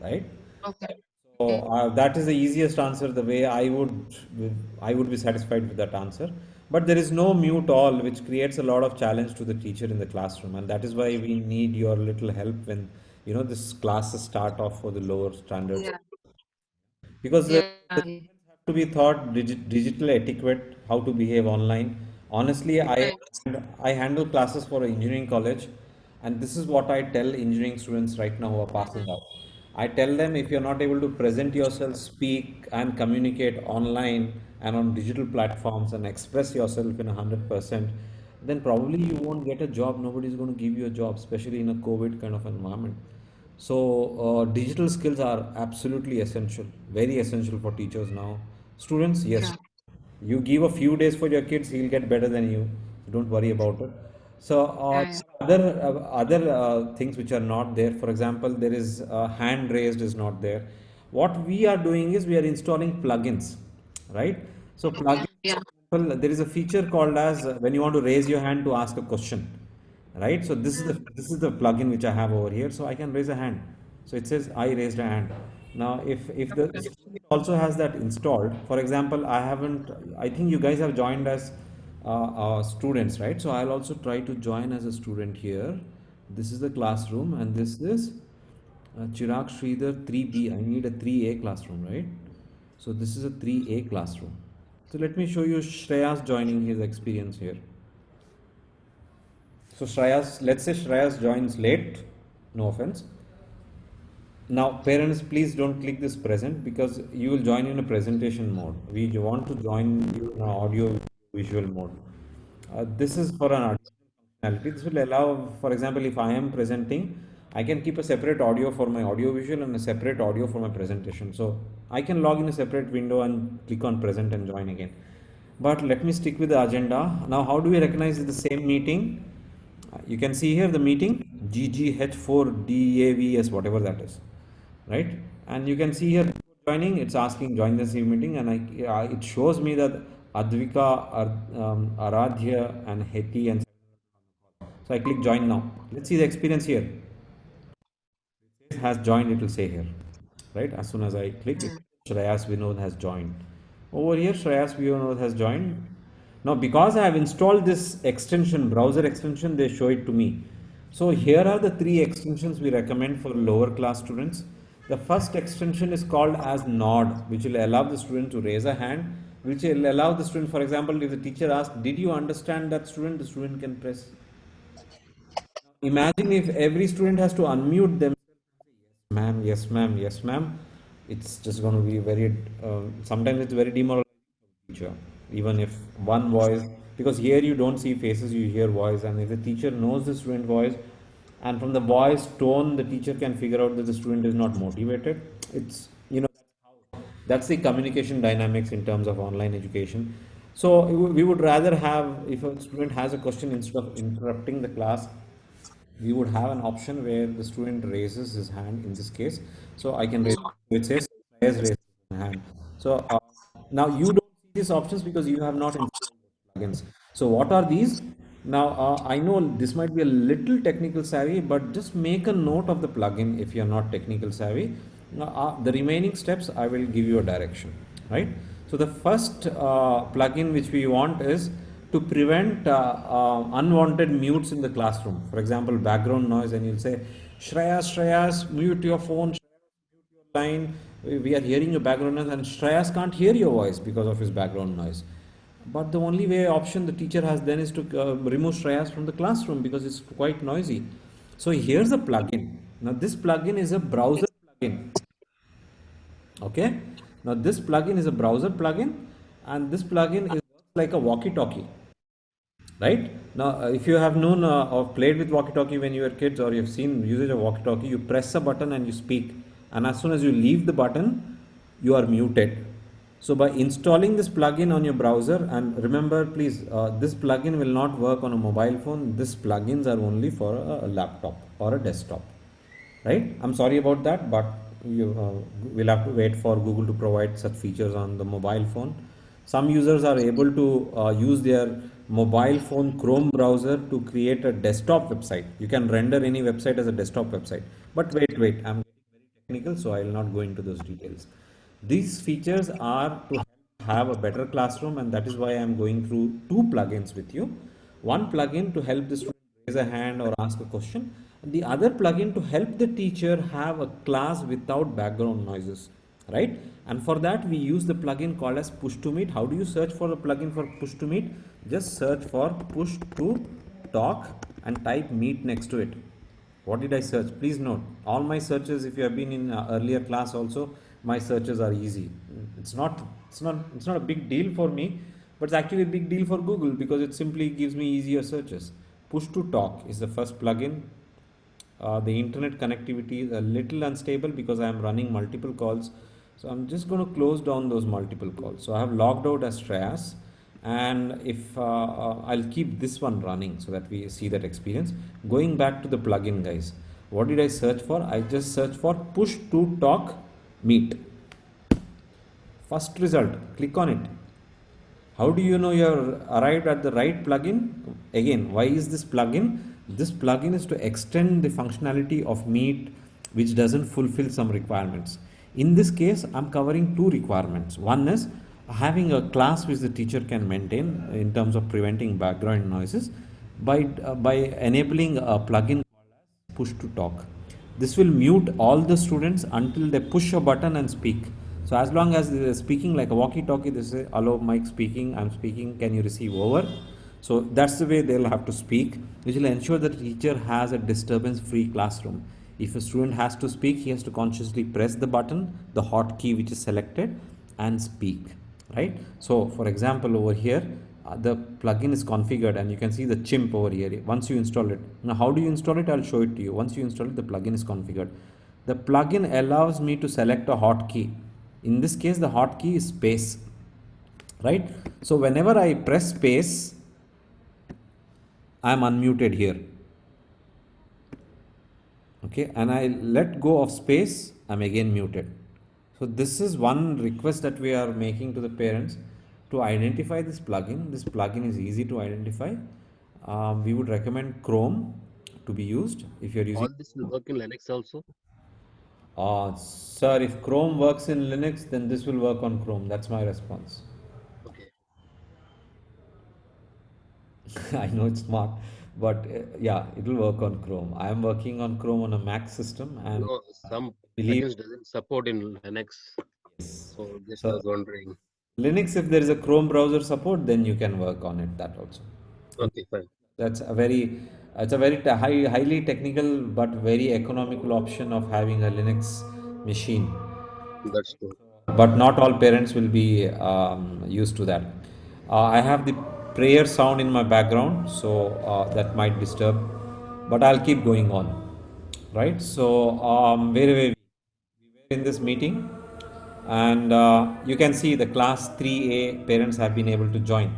right? Okay. So that is the easiest answer. The way I would be satisfied with that answer. But there is no mute all, which creates a lot of challenge to the teacher in the classroom, and that is why we need your little help when this classes start off for the lower standards. Yeah. Because the Yeah. students have to be taught digital etiquette, how to behave online. Honestly, I handle classes for an engineering college, and this is what I tell engineering students right now who are passing out. I tell them if you're not able to present yourself, speak and communicate online and on digital platforms and express yourself in 100%, then probably you won't get a job. Nobody's going to give you a job, especially in a COVID kind of environment. So, digital skills are absolutely essential, very essential for teachers now. Students, yes, Yeah. you give a few days for your kids, he'll get better than you. Don't worry about it. So, Yeah. Yeah. other things which are not there. For example, there is hand raised is not there. What we are doing is we are installing plugins, right? So, Yeah. plugins. Yeah. Well, there is a feature called as when you want to raise your hand to ask a question, right? So this is the plugin which I have over here. So I can raise a hand. So it says I raised a hand. Now if the Okay. student also has that installed, for example, I haven't. I think you guys have joined as students, right? So I'll also try to join as a student here. This is the classroom, and this is Chirag Sridhar 3B. I need a 3A classroom, right? So this is a 3A classroom. So let me show you Shreyas joining his experience here. So Shreyas, let's say Shreyas joins late, no offense. Now parents, please don't click this present because you will join in a presentation mode. We want to join you in an audio visual mode. This is for an additional functionality. This will allow, for example, if I am presenting, I can keep a separate audio for my audio visual and a separate audio for my presentation. So I can log in a separate window and click on present and join again. But let me stick with the agenda. Now, how do we recognize the same meeting? You can see here the meeting GGH4DAVS, whatever that is, right? And you can see here joining, it's asking join the same meeting, and it shows me that Advika, Aradhya, and Heti, and so I click join now. Let's see the experience here. Has joined, it will say here, right? As soon as I click it, Mm. Shreyas Vinod has joined. Over here, Shreyas Vinod has joined. Now, because I have installed this extension, browser extension, they show it to me. So here are the three extensions we recommend for lower class students. The first extension is called as Nod, which will allow the student to raise a hand, which will allow the student, for example, if the teacher asks, did you understand that student? The student can press. Imagine if every student has to unmute them. Ma'am, yes, ma'am, yes, ma'am. It's just going to be very, sometimes it's very demoralizing for the teacher, even if one voice, because here you don't see faces, you hear voice, and if the teacher knows the student voice, and from the voice tone, the teacher can figure out that the student is not motivated. It's, that's the communication dynamics in terms of online education. So we would rather have, if a student has a question, instead of interrupting the class, we would have an option where the student raises his hand in this case. So I can raise, it says has raised his hand. So now you don't see these options because you have not installed those plugins. So what are these? Now I know this might be a little technical savvy, but just make a note of the plugin if you're not technical savvy. Now, the remaining steps I will give you a direction, right? So the first plugin which we want is to prevent unwanted mutes in the classroom. For example, background noise, and you'll say, Shreyas, mute your phone, Shreyas, mute your line. We are hearing your background noise, and Shreyas can't hear your voice because of his background noise. But the only way option the teacher has then is to remove Shreyas from the classroom because it's quite noisy. So here's a plugin. Now this plugin is a browser plugin. Okay. Now this plugin is a browser plugin, and this plugin is like a walkie-talkie, right? Now, if you have known or played with walkie-talkie when you were kids, or you've seen usage of walkie-talkie, you press a button and you speak, and as soon as you leave the button, you are muted. So by installing this plugin on your browser, and remember, please, this plugin will not work on a mobile phone. These plugins are only for a laptop or a desktop, right? I'm sorry about that, but you will have to wait for Google to provide such features on the mobile phone. Some users are able to use their mobile phone Chrome browser to create a desktop website. You can render any website as a desktop website. But wait, I'm getting very technical, so I will not go into those details. These features are to have a better classroom, and that is why I'm going through two plugins with you. One plugin to help the student raise a hand or ask a question, and the other plugin to help the teacher have a class without background noises, right? And for that we use the plugin called as push to meet. How do you search for a plugin for push to meet? Just search for push to talk and type meet next to it. What did I search? Please note, all my searches, if you have been in earlier class also, my searches are easy. It's not a big deal for me, but it's actually a big deal for Google because it simply gives me easier searches. Push to talk is the first plugin. The internet connectivity is a little unstable because I am running multiple calls. So I'm just going to close down those multiple calls. So I have logged out as Shreyas, and if I'll keep this one running so that we see that experience. Going back to the plugin, guys, what did I search for? I just searched for push to talk meet. First result, click on it. How do you know you're arrived at the right plugin? Again, why is this plugin? This plugin is to extend the functionality of Meet, which doesn't fulfill some requirements. In this case, I'm covering two requirements. One is having a class which the teacher can maintain in terms of preventing background noises by enabling a plugin push to talk. This will mute all the students until they push a button and speak. So as long as they are speaking like a walkie-talkie, they say, "Hello, Mike speaking. I'm speaking. Can you receive over?" So that's the way they'll have to speak, which will ensure that the teacher has a disturbance-free classroom. If a student has to speak, he has to consciously press the button, the hotkey which is selected, and speak. Right? So, for example, over here, the plugin is configured and you can see the chimp over here once you install it. Now how do you install it? I'll show it to you. Once you install it, the plugin is configured. The plugin allows me to select a hotkey. In this case, the hotkey is space, right? So whenever I press space, I am unmuted here, okay, and I let go of space, I'm again muted. So this is one request that we are making to the parents to identify this plugin. This plugin is easy to identify. We would recommend Chrome to be used if you're using. All this will work in Linux also. Sir, if Chrome works in Linux, then this will work on Chrome. That's my response. Okay. I know it's smart, but yeah, it will work on Chrome. I am working on Chrome on a Mac system, and No, some believe. plugins doesn't support in Linux. Yes. So just I So was wondering. Linux, if there is a Chrome browser support, then you can work on it. That also. Okay, fine. That's a very, it's a very highly technical but very economical option of having a Linux machine. That's true. But not all parents will be used to that. I have the prayer sound in my background, so that might disturb, but I'll keep going on. Right? So, where were we? We were in this meeting, and you can see the class 3A parents have been able to join.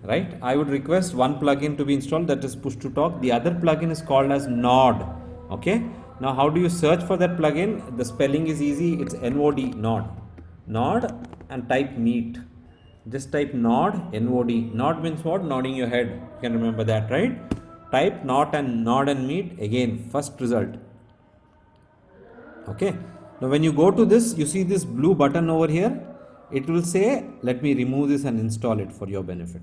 Right? I would request one plugin to be installed, that is push to talk. The other plugin is called as Nod. Okay. Now, how do you search for that plugin? The spelling is easy. It's NOD, Nod. Nod, and type Meet. Just type Nod, NOD. Nod means what? Nodding your head. You can remember that, right? Type Nod and Meet. Again, first result. Okay. Now when you go to this, you see this blue button over here. It will say, let me remove this and install it for your benefit.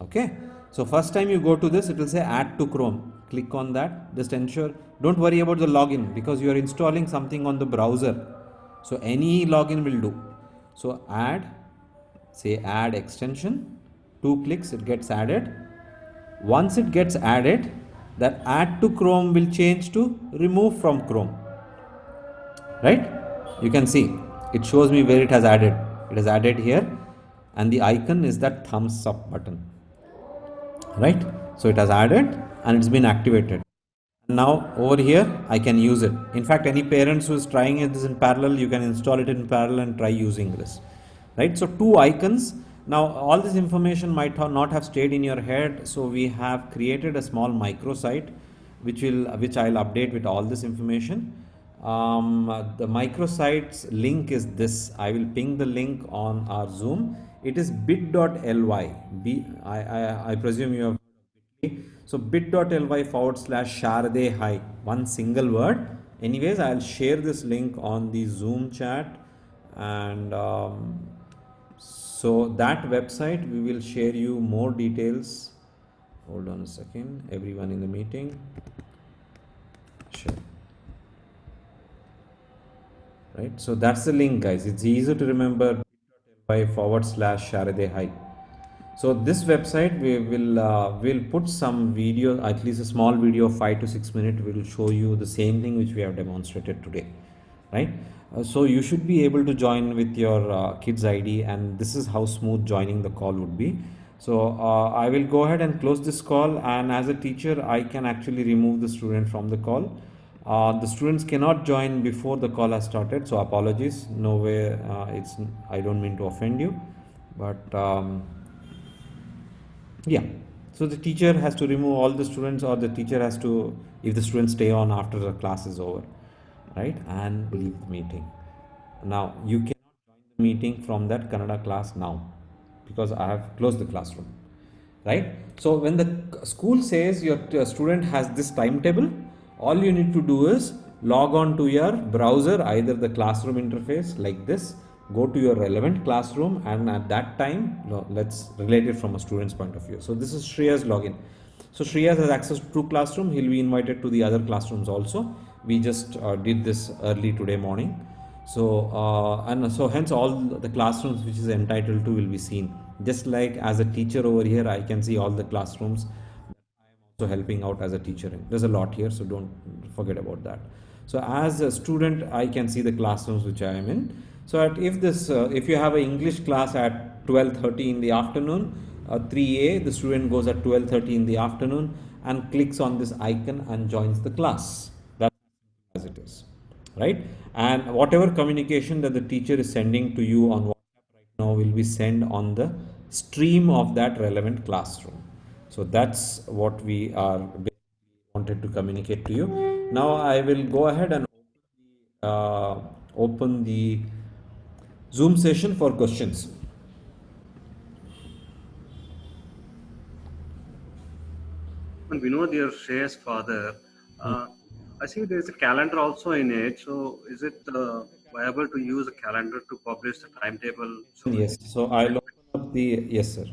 Okay. So first time you go to this, it will say add to Chrome. Click on that. Just ensure, don't worry about the login because you are installing something on the browser. So any login will do. So add, say add extension. 2 clicks, it gets added. Once it gets added, that add to Chrome will change to remove from Chrome. Right? You can see it shows me where it has added. It has added here, and the icon is that thumbs up button. Right? So it has added and it's been activated. Now over here I can use it. In fact, any parents who is trying this in parallel, you can install it in parallel and try using this. Right? So two icons. Now all this information might not have stayed in your head, so we have created a small microsite which I'll update with all this information. The microsite's link is this. I will ping the link on our Zoom. It is bit.ly. I presume you have. So bit.ly/ Shaarade High, one single word. Anyways, I'll share this link on the Zoom chat, and so that website we will share you more details. Hold on a second, everyone in the meeting. Share. Right, so that's the link, guys. It's easy to remember. bit.ly/ Shaarade High. So this website we will put some video, at least a small video of 5 to 6 minutes. Will show you the same thing which we have demonstrated today, right? So you should be able to join with your kids ID, and this is how smooth joining the call would be. So I will go ahead and close this call, and as a teacher I can actually remove the student from the call. The students cannot join before the call has started, so apologies. No way, I don't mean to offend you, but yeah. So the teacher has to remove all the students, or the teacher has to, if the students stay on after the class is over, right, and leave the meeting. Now you cannot join the meeting from that Kannada class now, because I have closed the classroom, right? So when the school says your student has this timetable, all you need to do is log on to your browser, either the classroom interface like this, go to your relevant classroom, and at that time, let's relate it from a student's point of view. So this is Shreya's login. So Shreyas has access to classroom. He'll be invited to the other classrooms also. We just did this early today morning. So and so hence all the classrooms which is entitled to will be seen. Just like as a teacher over here, I can see all the classrooms. I am also helping out as a teacher. There's a lot here, so don't forget about that. So as a student, I can see the classrooms which I am in. So if you have an English class at 12:30 in the afternoon, 3A, the student goes at 12:30 in the afternoon and clicks on this icon and joins the class. That's as it is, right? And whatever communication that the teacher is sending to you on WhatsApp right now will be sent on the stream of that relevant classroom. So that's what we are wanted to communicate to you. Now I will go ahead and open the Zoom session for questions. And Vinod, your Shreyas father, I see there's a calendar also in it. So is it viable to use a calendar to publish the timetable? So Yes, so I'll open up the, yes, sir.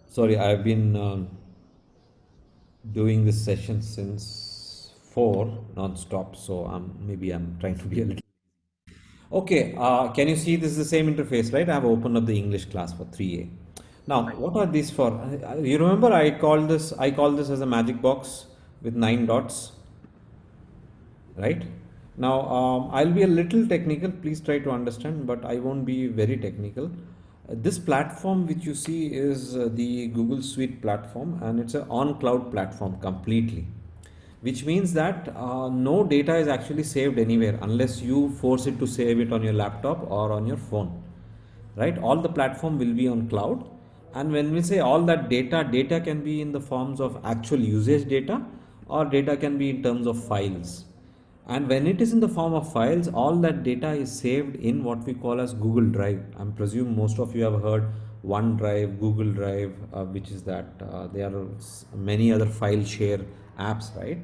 Sorry, I've been doing this session since 4 non-stop, so maybe I'm trying to be a little. Okay, can you see this is the same interface, right? I've opened up the English class for 3A. Now, what are these for? You remember I call this as a magic box with 9 dots, right? Now, I'll be a little technical, please try to understand, but I won't be very technical. This platform which you see is the Google Suite platform, and it's an on-cloud platform completely, which means that no data is actually saved anywhere unless you force it to save it on your laptop or on your phone, right? All the platform will be on cloud, and when we say all that data can be in the forms of actual usage data, or data can be in terms of files. And when it is in the form of files, all that data is saved in what we call as Google Drive. I'm presume most of you have heard OneDrive, Google Drive, which is that there are many other file share apps, right?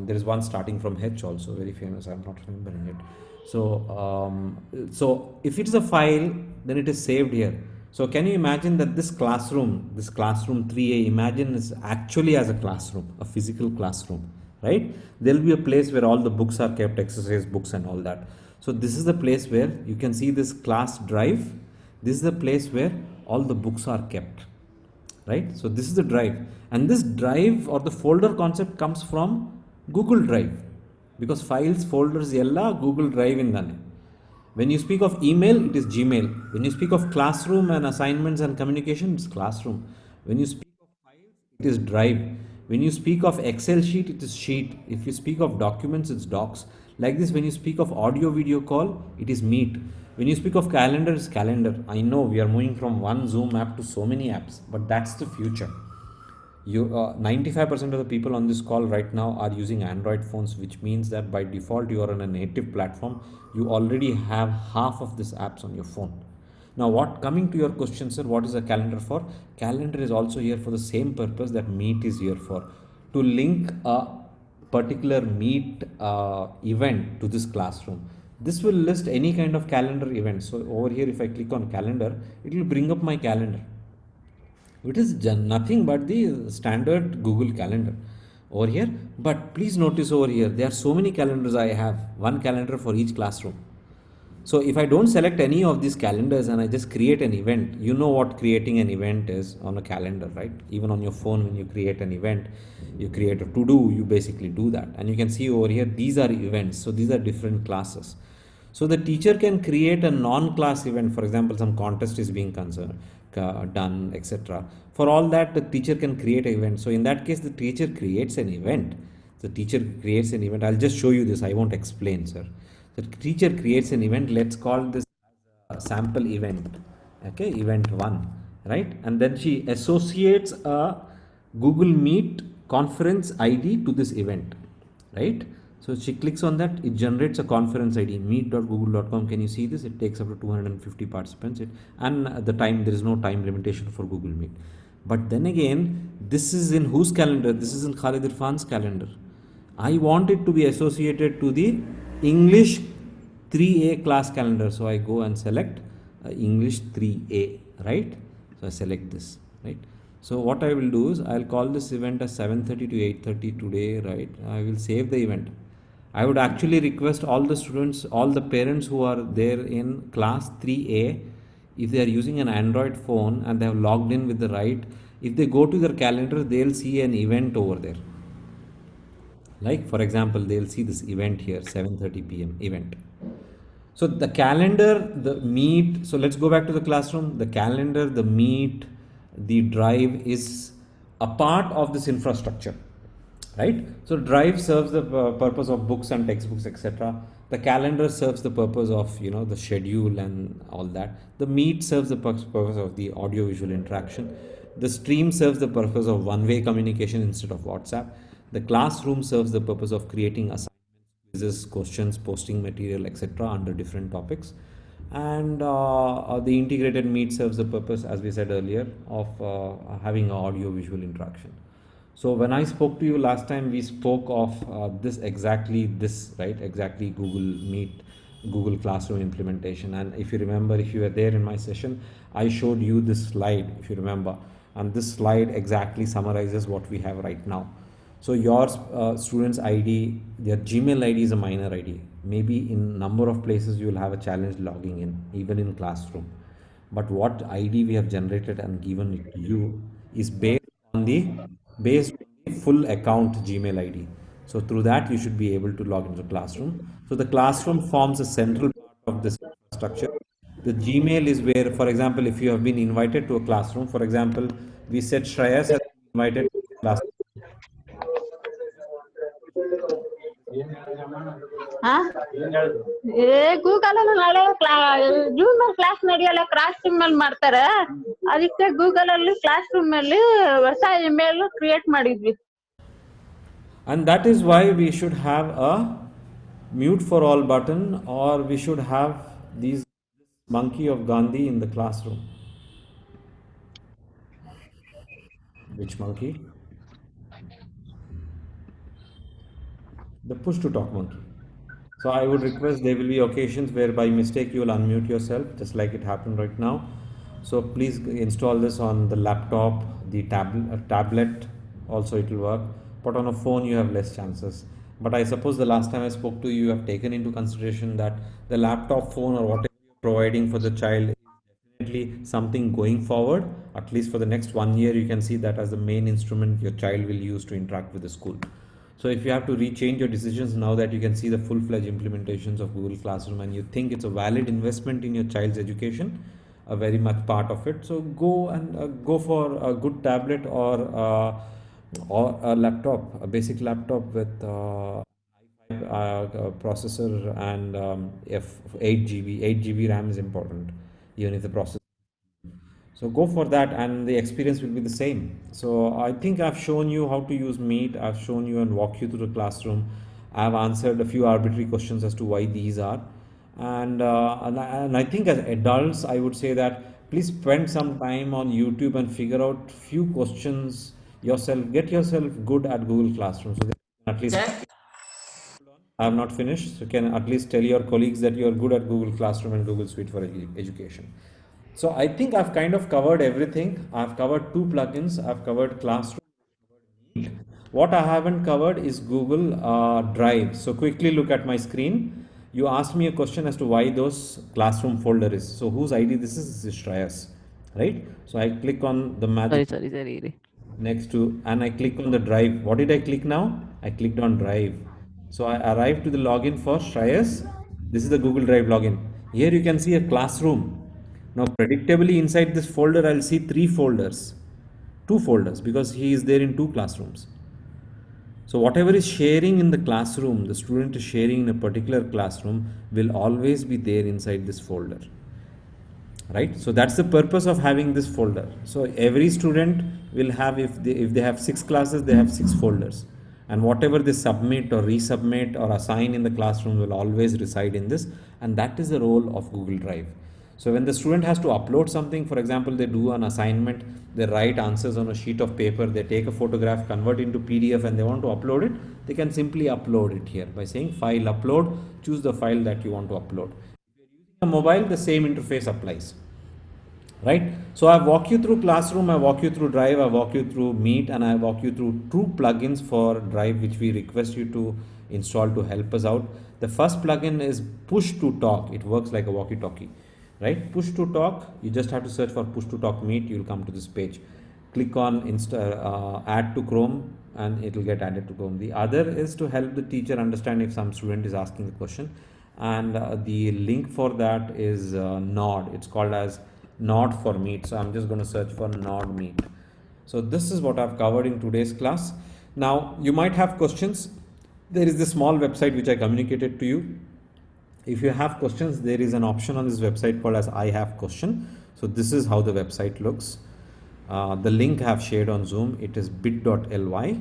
There is one starting from H also, very famous. I'm not remembering it. So if it is a file, then it is saved here. So can you imagine that this classroom 3A, imagine is actually as a classroom, a physical classroom, right? There will be a place where all the books are kept, exercise books and all that. So this is the place where you can see this class drive. This is the place where all the books are kept, right? So this is the drive, and this drive or the folder concept comes from Google Drive, because files, folders, ella Google Drive in dane. When you speak of email, it is Gmail. When you speak of classroom and assignments and communication, it's classroom. When you speak of files, it is drive. When you speak of Excel sheet, it is sheet. If you speak of documents, it's docs. Like this, when you speak of audio video call, it is meet. When you speak of calendar, it's calendar. I know we are moving from one Zoom app to so many apps, but that's the future. 95% of the people on this call right now are using Android phones, which means that by default you are on a native platform. You already have half of these apps on your phone. Now, coming to your question, sir, what is a calendar for? Calendar is also here for the same purpose that Meet is here for, to link a particular Meet event to this classroom. This will list any kind of calendar event. So over here, if I click on calendar, it will bring up my calendar. It is nothing but the standard Google Calendar over here. But please notice over here, there are so many calendars I have, one calendar for each classroom. So if I don't select any of these calendars and I just create an event, you know what creating an event is on a calendar, right? Even on your phone, when you create an event, you create a to do, you basically do that. And you can see over here, these are events. So these are different classes. So the teacher can create a non-class event. For example, some contest is being done, etc. For all that, the teacher can create an event. So in that case, the teacher creates an event. The teacher creates an event. I'll just show you this. I won't explain, sir. The teacher creates an event. Let's call this sample event. Okay, event one, right? And then she associates a Google Meet conference ID to this event, right? So she clicks on that, it generates a conference ID, meet.google.com. Can you see this? It takes up to 250 participants. And the time, there is no time limitation for Google Meet. But then again, this is in whose calendar? This is in Khalid Irfan's calendar. I want it to be associated to the English 3A class calendar. So I go and select English 3A, right? So I select this, right? So what I will do is I'll call this event as 7:30 to 8:30 today, right? I will save the event. I would actually request all the students, all the parents who are there in class 3A, if they are using an Android phone and they have logged in with the right, if they go to their calendar, they'll see an event over there. Like for example, they'll see this event here, 7:30 p.m. event. So the calendar, the meet, so let's go back to the classroom. The calendar, the meet, the drive is a part of this infrastructure, right? So drive serves the purpose of books and textbooks, etc. The calendar serves the purpose of, you know, the schedule and all that. The meet serves the purpose of the audio visual interaction. The stream serves the purpose of one-way communication instead of WhatsApp. The classroom serves the purpose of creating assignments, quizzes, questions, posting material, etc. under different topics. And the integrated meet serves the purpose, as we said earlier, of having audio visual interaction. So when I spoke to you last time, we spoke of this, right? Exactly Google Meet, Google Classroom implementation. And if you remember, if you were there in my session, I showed you this slide, if you remember. And this slide exactly summarizes what we have right now. So your student's ID, their Gmail ID is a minor ID. Maybe in number of places you will have a challenge logging in, even in classroom. But what ID we have generated and given it to you is based on the full account Gmail ID. So through that you should be able to log into the classroom. So the classroom forms a central part of this structure. The Gmail is where, for example, if you have been invited to a classroom, for example, we said Shreyas has been invited to a classroom. Google ನಾಳೆ zoom class ನಡೆಯಲ್ಲ class room ಅಲ್ಲಿ ಮಾಡ್ತಾರ ಅದಕ್ಕೆ Google ಅಲ್ಲಿ class room ಅಲ್ಲಿ ಹೊಸ email create ಮಾಡಿದ್ವಿ. And that is why we should have a mute for all button, or we should have these monkey of Gandhi in the classroom. Which monkey? The push to talk monkey. So I would request, there will be occasions where by mistake you will unmute yourself, just like it happened right now. So please install this on the laptop, the tablet also it will work, but on a phone you have less chances. But I suppose the last time I spoke to you, you have taken into consideration that the laptop, phone, or whatever you're providing for the child is definitely something going forward. At least for the next 1 year, you can see that as the main instrument your child will use to interact with the school. So if you have to rechange your decisions now that you can see the full-fledged implementations of Google Classroom and you think it's a valid investment in your child's education, a very much part of it, so go and go for a good tablet or a laptop, a basic laptop with processor and if 8 GB RAM is important, even if the processor. So go for that and the experience will be the same. So I think I've shown you how to use Meet. I've shown you and walk you through the classroom. I've answered a few arbitrary questions as to why these are. And I think as adults, I would say that please spend some time on YouTube and figure out few questions yourself. Get yourself good at Google Classroom so that you can at least. I have not finished. So can at least tell your colleagues that you are good at Google Classroom and Google Suite for Education. So I think I've kind of covered everything. I've covered 2 plugins. I've covered Classroom. What I haven't covered is Google Drive. So quickly look at my screen. you asked me a question as to why those classroom folder is. So whose ID this is? This is Shreyas, right? So I click on the magic Sorry. next to, and I click on the drive. What did I click now? I clicked on drive. So I arrived to the login for Shreyas. This is the Google Drive login. Here you can see a classroom. Now, predictably inside this folder, I'll see three folders, two folders, because he is there in two classrooms. So whatever is sharing in the classroom, the student is sharing in a particular classroom will always be there inside this folder, right? So that's the purpose of having this folder. So every student will have, if they have 6 classes, they have 6 folders, and whatever they submit or resubmit or assign in the classroom will always reside in this, and that is the role of Google Drive. So when the student has to upload something, for example, they do an assignment, they write answers on a sheet of paper, they take a photograph, convert into PDF, and they want to upload it, they can simply upload it here by saying file upload, choose the file that you want to upload. A mobile, the same interface applies, right? So I walk you through Classroom, I walk you through Drive, I walk you through Meet, and I walk you through two plugins for Drive which we request you to install to help us out. The first plugin is Push to Talk. It works like a walkie-talkie, right? Push to Talk, you just have to search for Push to Talk Meet, you'll come to this page. Click on add to Chrome, and it will get added to Chrome. The other is to help the teacher understand if some student is asking the question, and the link for that is Nod. It's called as Nod for Meet. So I'm just going to search for Nod Meet. So this is what I've covered in today's class. Now you might have questions. There is this small website which I communicated to you. If you have questions, there is an option on this website called as I have question. So this is how the website looks. The link I have shared on Zoom, it is bit.ly.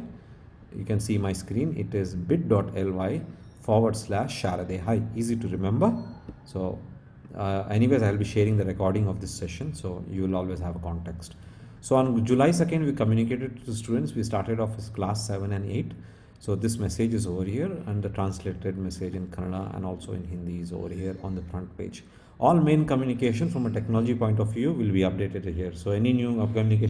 You can see my screen. It is bit.ly/Shaarade. Hi, easy to remember. So anyways, I'll be sharing the recording of this session, so you will always have a context. So on July 2nd, we communicated to students. We started off with class 7 and 8. So this message is over here, and the translated message in Kannada and also in Hindi is over here on the front page. All main communication from a technology point of view will be updated here. So any new communication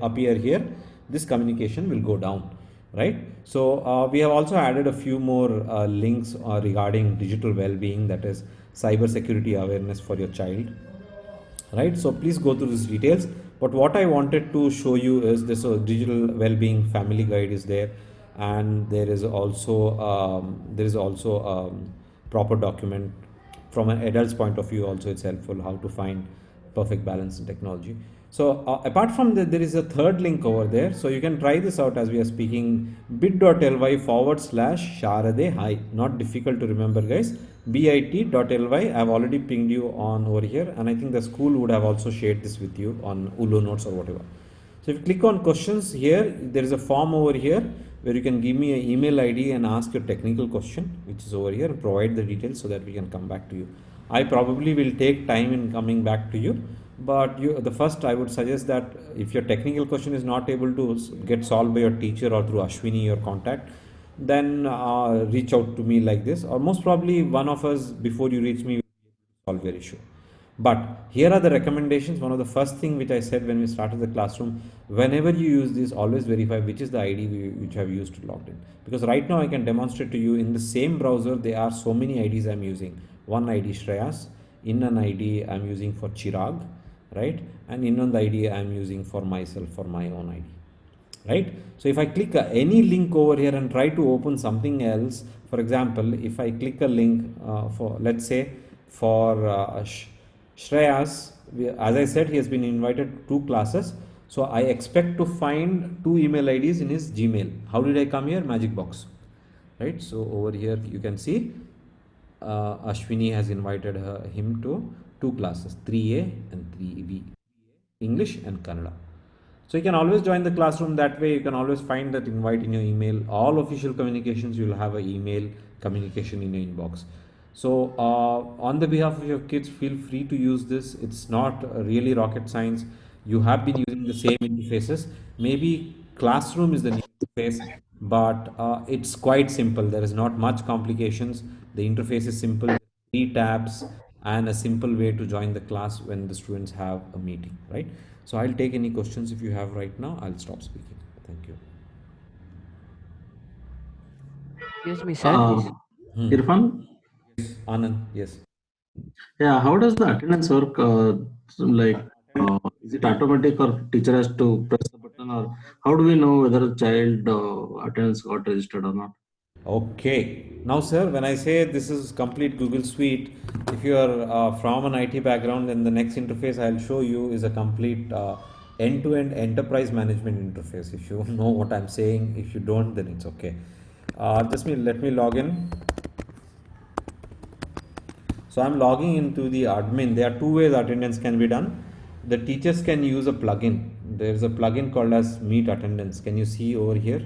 appear here, this communication will go down, right? So we have also added a few more links regarding digital well-being, that is cyber security awareness for your child, right? So please go through these details. But what I wanted to show you is this digital well-being family guide is there, and there is also proper document from an adult's point of view. Also, it's helpful how to find perfect balance in technology. So apart from that, there is a third link over there. So you can try this out as we are speaking. bit.ly/Shaarade. Hi, not difficult to remember, guys. bit.ly. I've already pinged you on over here, and I think the school would have also shared this with you on ULO notes or whatever. So if you click on questions here, there is a form over here where you can give me an email ID and ask your technical question, which is over here, and provide the details so that we can come back to you. I probably will take time in coming back to you, but the first I would suggest that if your technical question is not able to get solved by your teacher or through Ashwini, your contact, then reach out to me like this, or most probably one of us before you reach me will solve your issue. But here are the recommendations. One of the first thing which I said when we started the classroom, whenever you use this, always verify which is the ID which I have used to log in. Because right now I can demonstrate to you in the same browser, there are so many IDs I'm using. One ID Shreyas, in an ID I'm using for Chirag, right? And in an ID I'm using for myself, for my own ID. Right? So if I click any link over here and try to open something else, for example, if I click a link for, let's say, for Shreyas, as I said, he has been invited to 2 classes. So I expect to find 2 email IDs in his Gmail. How did I come here? Magic box, right? So over here you can see Ashwini has invited him to 2 classes, 3A and 3B, English and Kannada. So you can always join the classroom that way. You can always find that invite in your email. All official communications, you will have an email communication in your inbox. So on the behalf of your kids, feel free to use this. It's not really rocket science. You have been using the same interfaces. Maybe classroom is the new interface, but it's quite simple. There is not much complications. The interface is simple, 3 tabs, and a simple way to join the class when the students have a meeting, right? So I'll take any questions if you have right now. I'll stop speaking. Thank you. Excuse me, sir. Irfan, Anand, yes. Yeah, how does the attendance work? Is it automatic or teacher has to press the button, or how do we know whether a child attendance got registered or not? Okay. Now, sir, when I say this is complete Google Suite, if you are from an IT background, then the next interface I'll show you is a complete end-to-end enterprise management interface. If you know what I'm saying, if you don't, then it's okay. Let me log in. So I'm logging into the admin. There are two ways attendance can be done. The teachers can use a plugin. There's a plugin called as Meet Attendance. Can you see over here?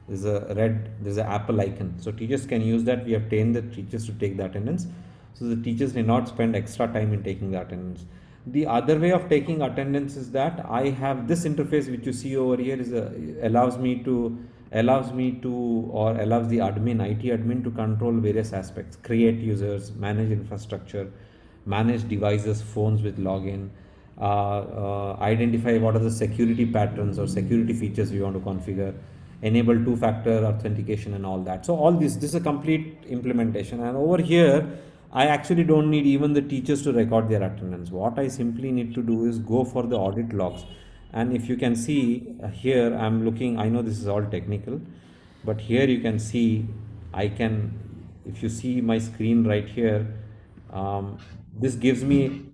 There's an Apple icon. So teachers can use that. We have trained the teachers to take the attendance. So the teachers may not spend extra time in taking the attendance. The other way of taking attendance is that I have this interface which you see over here allows me to or allows the IT admin to control various aspects, create users, manage infrastructure, manage devices, phones with login, identify what are the security patterns or security features we want to configure, enable two-factor authentication and all that. So all this is a complete implementation, and over here I actually don't need even the teachers to record their attendance. What I simply need to do is go for the audit logs. And if you can see here, I'm looking, I know this is all technical, but here you can see, if you see my screen right here, this gives me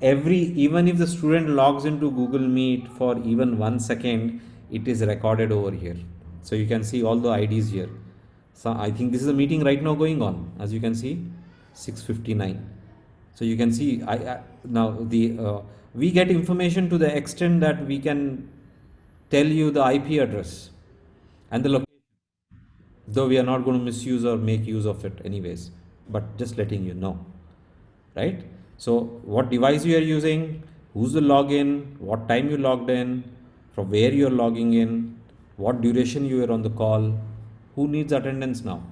even if the student logs into Google Meet for even 1 second, it is recorded over here. So you can see all the IDs here. So I think this is a meeting right now going on, as you can see, 6:59. So you can see now we get information to the extent that we can tell you the IP address and the location, though we are not going to misuse or make use of it anyways, but just letting you know, right? So what device you are using, who's the login, what time you logged in, from where you are logging in, what duration you were on the call, who needs attendance now,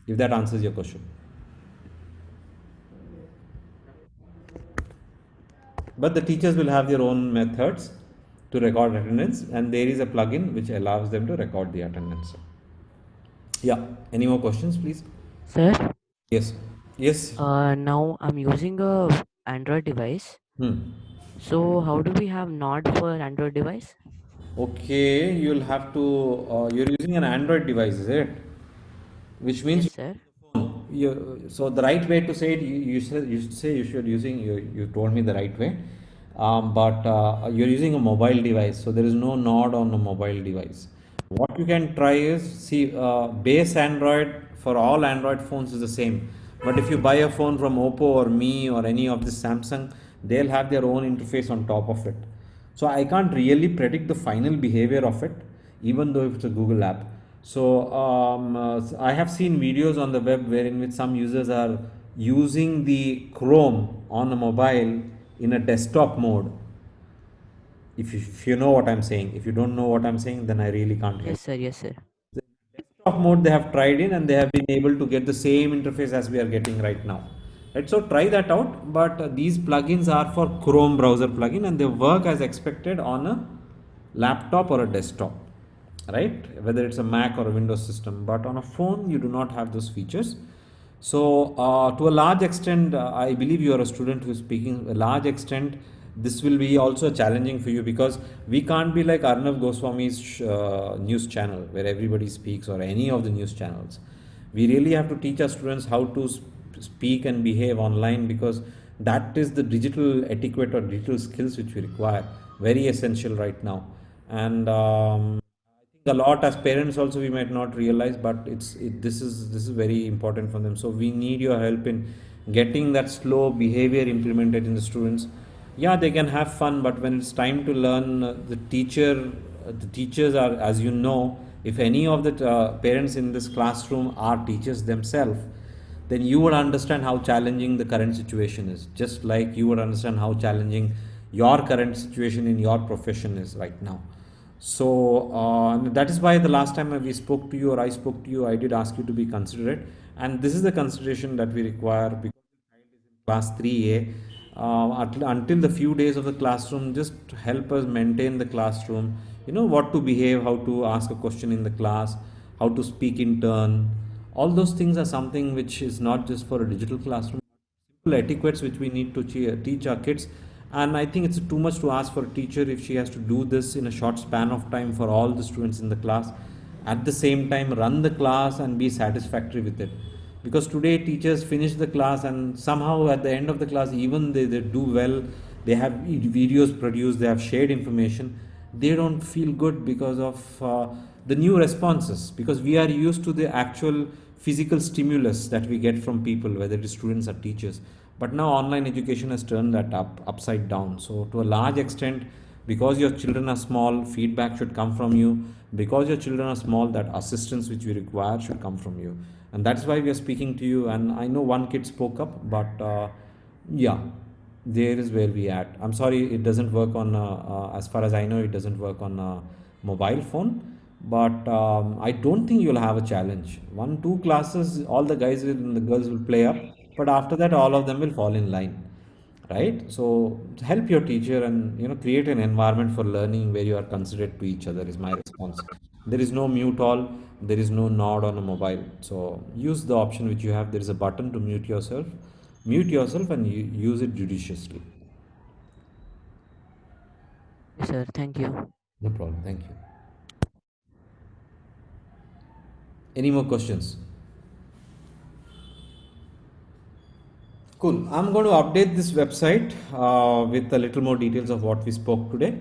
if that answers your question. But the teachers will have their own methods to record attendance, and there is a plugin which allows them to record the attendance. Yeah, any more questions, please? Sir, Yes. Yes. now I'm using a Android device. Hmm. So how do we have Node for Android device? Okay, you'll have to, you're using an Android device, is it? Which means Yes, sir. so the right way to say it, you should say you should using, you told me the right way, but you're using a mobile device, so there is no node on a mobile device. What you can try is, see, base Android for all Android phones is the same, but if you buy a phone from Oppo or Me or any of the Samsung, they'll have their own interface on top of it. So I can't really predict the final behavior of it, even though it's a Google app. So I have seen videos on the web wherein which some users are using the Chrome on a mobile in a desktop mode. If you know what I'm saying, if you don't know what I'm saying, then I really can't help. Yes, sir. Yes, sir. Desktop mode they have tried in, and they have been able to get the same interface as we are getting right now. Right, so try that out. But these plugins are for Chrome browser plugin, and they work as expected on a laptop or a desktop, right? Whether it's a Mac or a Windows system, but on a phone you do not have those features. So to a large extent, I believe you are a student who is speaking. A large extent, this will be also challenging for you, because we can't be like Arnav Goswami's news channel where everybody speaks, or any of the news channels. We really have to teach our students how to speak and behave online, because that is the digital etiquette or digital skills which we require, very essential right now. And a lot as parents also we might not realize, but this is very important for them. So we need your help in getting that slow behavior implemented in the students. Yeah, they can have fun, but when it's time to learn, the teachers are, as you know, if any of the parents in this classroom are teachers themselves, then you would understand how challenging the current situation is, just like you would understand how challenging your current situation in your profession is right now. So that is why the last time we spoke to you, or I spoke to you, I did ask you to be considerate, and this is the consideration that we require, because class 3A, until the few days of the classroom, just help us maintain the classroom, what to behave, how to ask a question in the class, how to speak in turn, All those things are something which is not just for a digital classroom, simple etiquettes which we need to teach our kids. And I think it's too much to ask for a teacher if she has to do this in a short span of time for all the students in the class, at the same time run the class and be satisfactory with it. Because today teachers finish the class and somehow at the end of the class, even they do well, they have videos produced, they have shared information, they don't feel good because of the new responses, because we are used to the actual physical stimulus that we get from people, whether it is students or teachers. But now online education has turned that upside down. So to a large extent, because your children are small, feedback should come from you. Because your children are small, that assistance which we require should come from you. And that's why we are speaking to you. And I know one kid spoke up, but yeah, there is where we at. I'm sorry, it doesn't work on, as far as I know, it doesn't work on a mobile phone. But I don't think you'll have a challenge. One, two classes, all the guys and the girls will play up, but after that, all of them will fall in line, right? So help your teacher and create an environment for learning where you are considerate to each other is my response. There is no mute all, there is no nod on a mobile. So use the option which you have. There is a button to mute yourself and use it judiciously. Yes, sir. Thank you. No problem. Thank you. Any more questions? Cool. I'm going to update this website with a little more details of what we spoke today.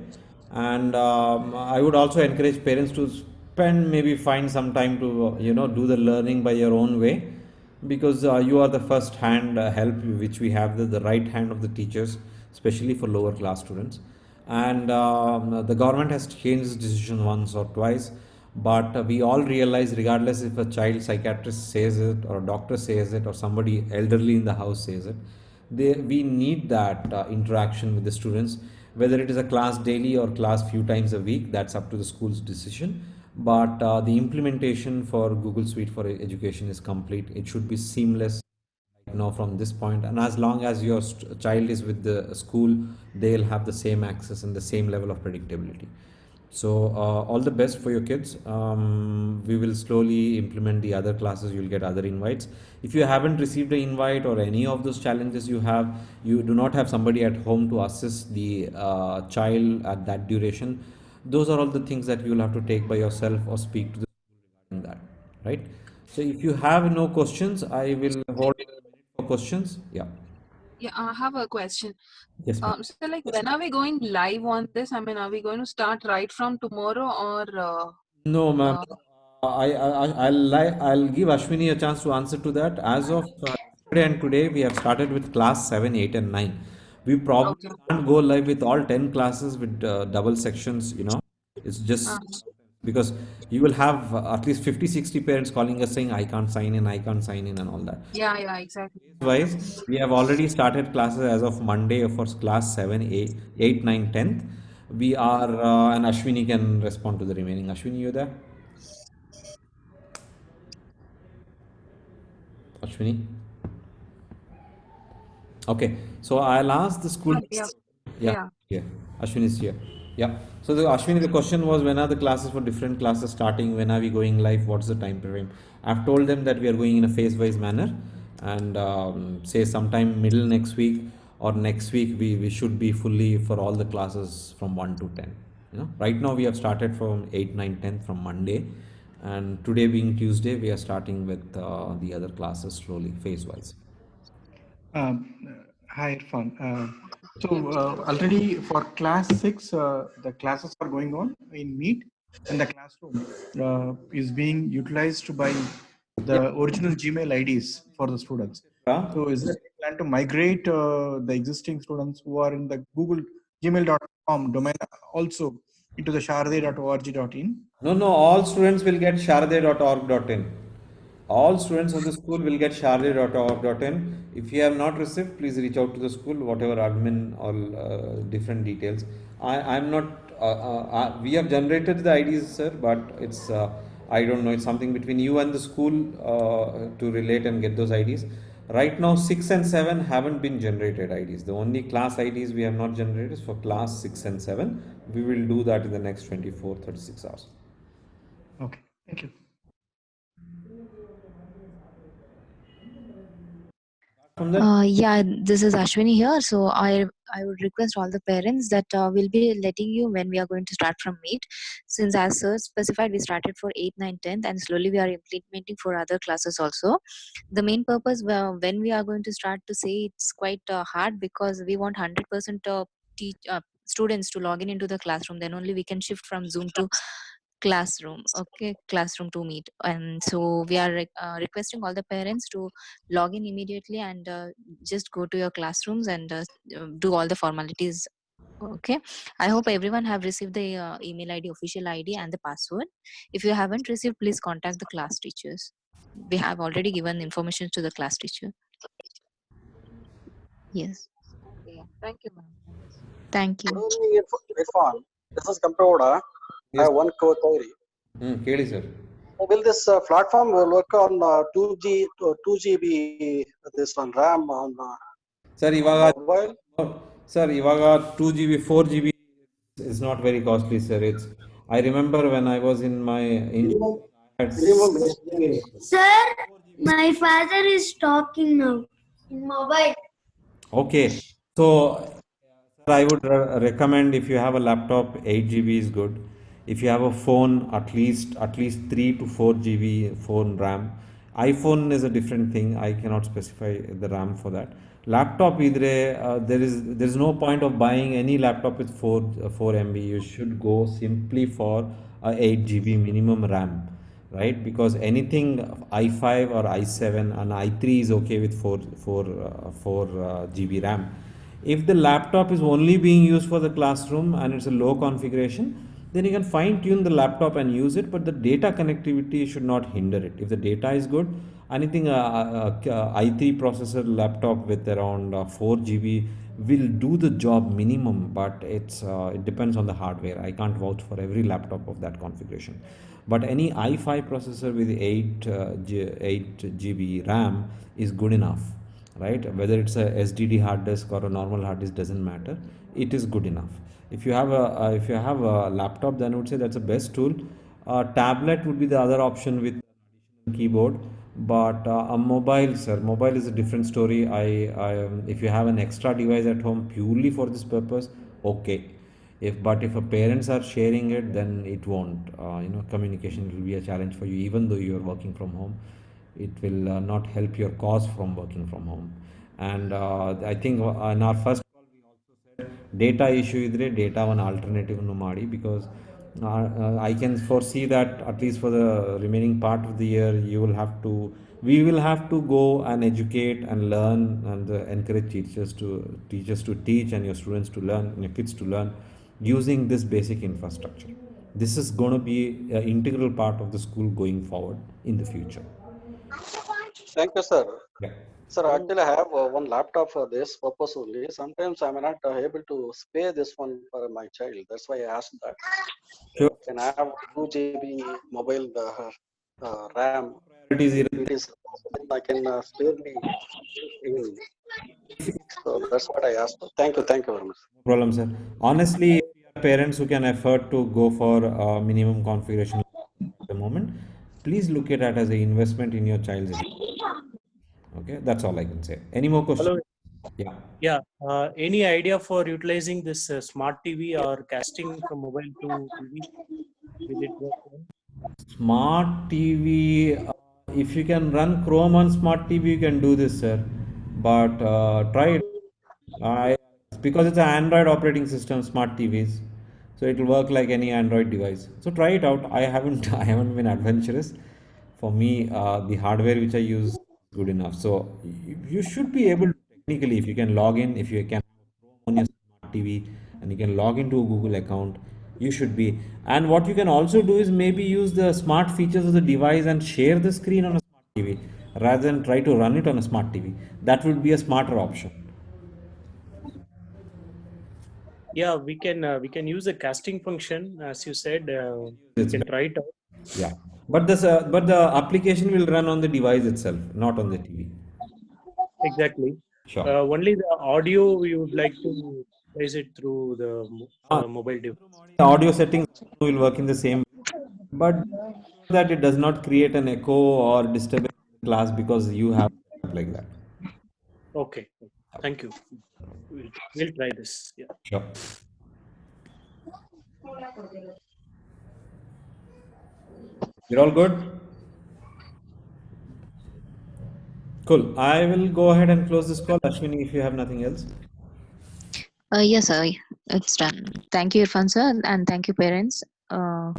And I would also encourage parents to spend, maybe find some time to, do the learning by your own way, because you are the first hand help which we have, the right hand of the teachers, especially for lower class students. And the government has changed this decision once or twice, but we all realize, regardless if a child psychiatrist says it or a doctor says it or somebody elderly in the house says it, we need that interaction with the students, whether it is a class daily or class few times a week. That's up to the school's decision. But the implementation for Google Suite for Education is complete. It should be seamless from this point. And as long as your child is with the school, they'll have the same access and the same level of predictability. So all the best for your kids. We will slowly implement the other classes. You'll get other invites. If you haven't received an invite or any of those challenges you do not have somebody at home to assist the child at that duration, those are all the things that you will have to take by yourself or speak to the school regarding that, right? So if you have no questions, I will hold for questions. Yeah. Yeah, I have a question. Yes, ma'am. So like when are we going live on this? I mean, are we going to start right from tomorrow or No, ma'am. uh, I'll give Ashwini a chance to answer to that. As of yesterday and today, we have started with class 7, 8, and 9. We probably okay. can't go live with all 10 classes with double sections, It's just because you will have at least 50, 60 parents calling us saying, I can't sign in, I can't sign in, and all that. Yeah, exactly. Wise, we have already started classes as of Monday for class 7, 8, 9, 10th. We are, and Ashwini can respond to the remaining. Ashwini, you there? Ashwini? Okay, so I'll ask the school. Yeah. Yeah, Yeah. yeah. Ashwini is here. Yeah. So the Ashwini, the question was, when are the classes for different classes starting? When are we going live? What's the time frame? I've told them that we are going in a phase-wise manner, and say sometime middle next week or next week we should be fully for all the classes from 1 to 10. Right now we have started from 8, 9, 10 from Monday, and today being Tuesday, we are starting with the other classes slowly, phase-wise. Hi, Irfan. Already for class 6, the classes are going on in Meet, and the classroom is being utilized by the original Gmail IDs for the students. So is there any plan to migrate the existing students who are in the Google gmail.com domain also into the shaarade.org.in? No, all students will get shaarade.org.in. All students of the school will get shaarade.org.in. If you have not received, please reach out to the school, whatever admin or different details. I'm not, we have generated the IDs, sir, but it's, I don't know, it's something between you and the school to relate and get those IDs. Right now, 6 and 7 haven't been generated IDs. The only class IDs we have not generated is for class 6 and 7. We will do that in the next 24, 36 hours. Okay, thank you. from that? Yeah, this is Ashwini here. So I would request all the parents that we'll be letting you when we are going to start from Meet. Since as sir specified, we started for 8th, 9th, 10th, and slowly we are implementing for other classes also. The main purpose when we are going to start to say it's quite hard because we want 100% students to log in into the classroom. Then only we can shift from Zoom to classroom. Okay, classroom to Meet. And so we are requesting all the parents to log in immediately and just go to your classrooms and do all the formalities. Okay, I hope everyone have received the email id, official id, and the password. If you haven't received, please contact the class teachers. We have already given information to the class teacher. Yes, Okay. Thank you, ma'am. thank you. Good evening, Irfan. This is Kampeoda. I Yes. have one query. Keli sir. Will this platform will work on 2 GB this on RAM on Sir, ಇವಾಗ mobile? sir, ಇವಾಗ 2 GB, 4 GB is not very costly, sir. I remember when I was in my I had Sir, my father is talking now in mobile. Okay, so sir, I would recommend if you have a laptop, 8 GB is good. If you have a phone, at least 3 to 4 GB phone RAM. iPhone is a different thing. I cannot specify the RAM for that. Laptop, idre there is no point of buying any laptop with 4 MB. You should go simply for a 8 GB minimum RAM, right? Because anything i5 or i7 and i3 is okay with 4 GB RAM. If the laptop is only being used for the classroom and it's a low configuration, then you can fine tune the laptop and use it, but the data connectivity should not hinder it. If the data is good, anything i3 processor laptop with around 4 GB will do the job minimum, but it depends on the hardware. I can't vouch for every laptop of that configuration. But any i5 processor with 8 GB RAM is good enough, right? Whether it's a SDD hard disk or a normal hard disk doesn't matter. It is good enough. If you have a laptop, then I would say that's the best tool. Tablet would be the other option with keyboard, but a mobile, sir, mobile is a different story. If you have an extra device at home purely for this purpose, okay. If a parents are sharing it, then it won't. Communication will be a challenge for you, even though you are working from home. It will not help your cause from working from home. And I think in our first data issue idre data one alternative no ಮಾಡಿ because I can foresee that at least for the remaining part of the year we will have to go and educate and learn and encourage teachers to teach and your students to learn and your kids to learn using this basic infrastructure. This is going to be an integral part of the school going forward in the future. Thank you, sir. Yeah. Sir, actually, I have one laptop for this purpose only. Sometimes I'm not able to spare this one for my child. That's why I asked that. Sure. Can I have 2 GB mobile RAM? It is If it is possible, I can spare me in. So that's what I asked. Thank you very much. No problem, sir. Honestly, if you have parents who can afford to go for minimum configuration at the moment, please look at it as an investment in your child's education. Okay, that's all I can say. Any more questions? Hello. Yeah. Yeah. Any idea for utilizing this smart TV or casting from mobile to TV? Will it work well? Smart TV, if you can run Chrome on smart TV, you can do this, sir. But try it. I, because it's an Android operating system, smart TVs, so it will work like any Android device. So try it out. I haven't I haven't been adventurous. For me, the hardware which I use is good enough. So you should be able to technically, if you can log in, if you can on your smart TV and you can log into a Google account, you should be. And what you can also do is maybe use the smart features of the device and share the screen on a smart TV rather than try to run it on a smart TV. That would be a smarter option. Yeah, we can use a casting function, as you said. We It's can better. try it out. Yeah, but the application will run on the device itself, not on the TV. Exactly. Sure. Only the audio we would like to place it through the mobile device. The audio settings will work in the same way, but that it does not create an echo or disturbance in the class because you have like that. Okay. Thank you. We'll try this. Yeah. Sure. You're all good? Cool. I will go ahead and close this call. Ashwini, if you have nothing else. Yes, sir. It's done. Thank you, Irfan sir, and thank you, parents,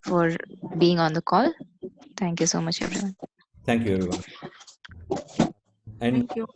for being on the call. Thank you so much, everyone. Thank you, everyone. And Thank you.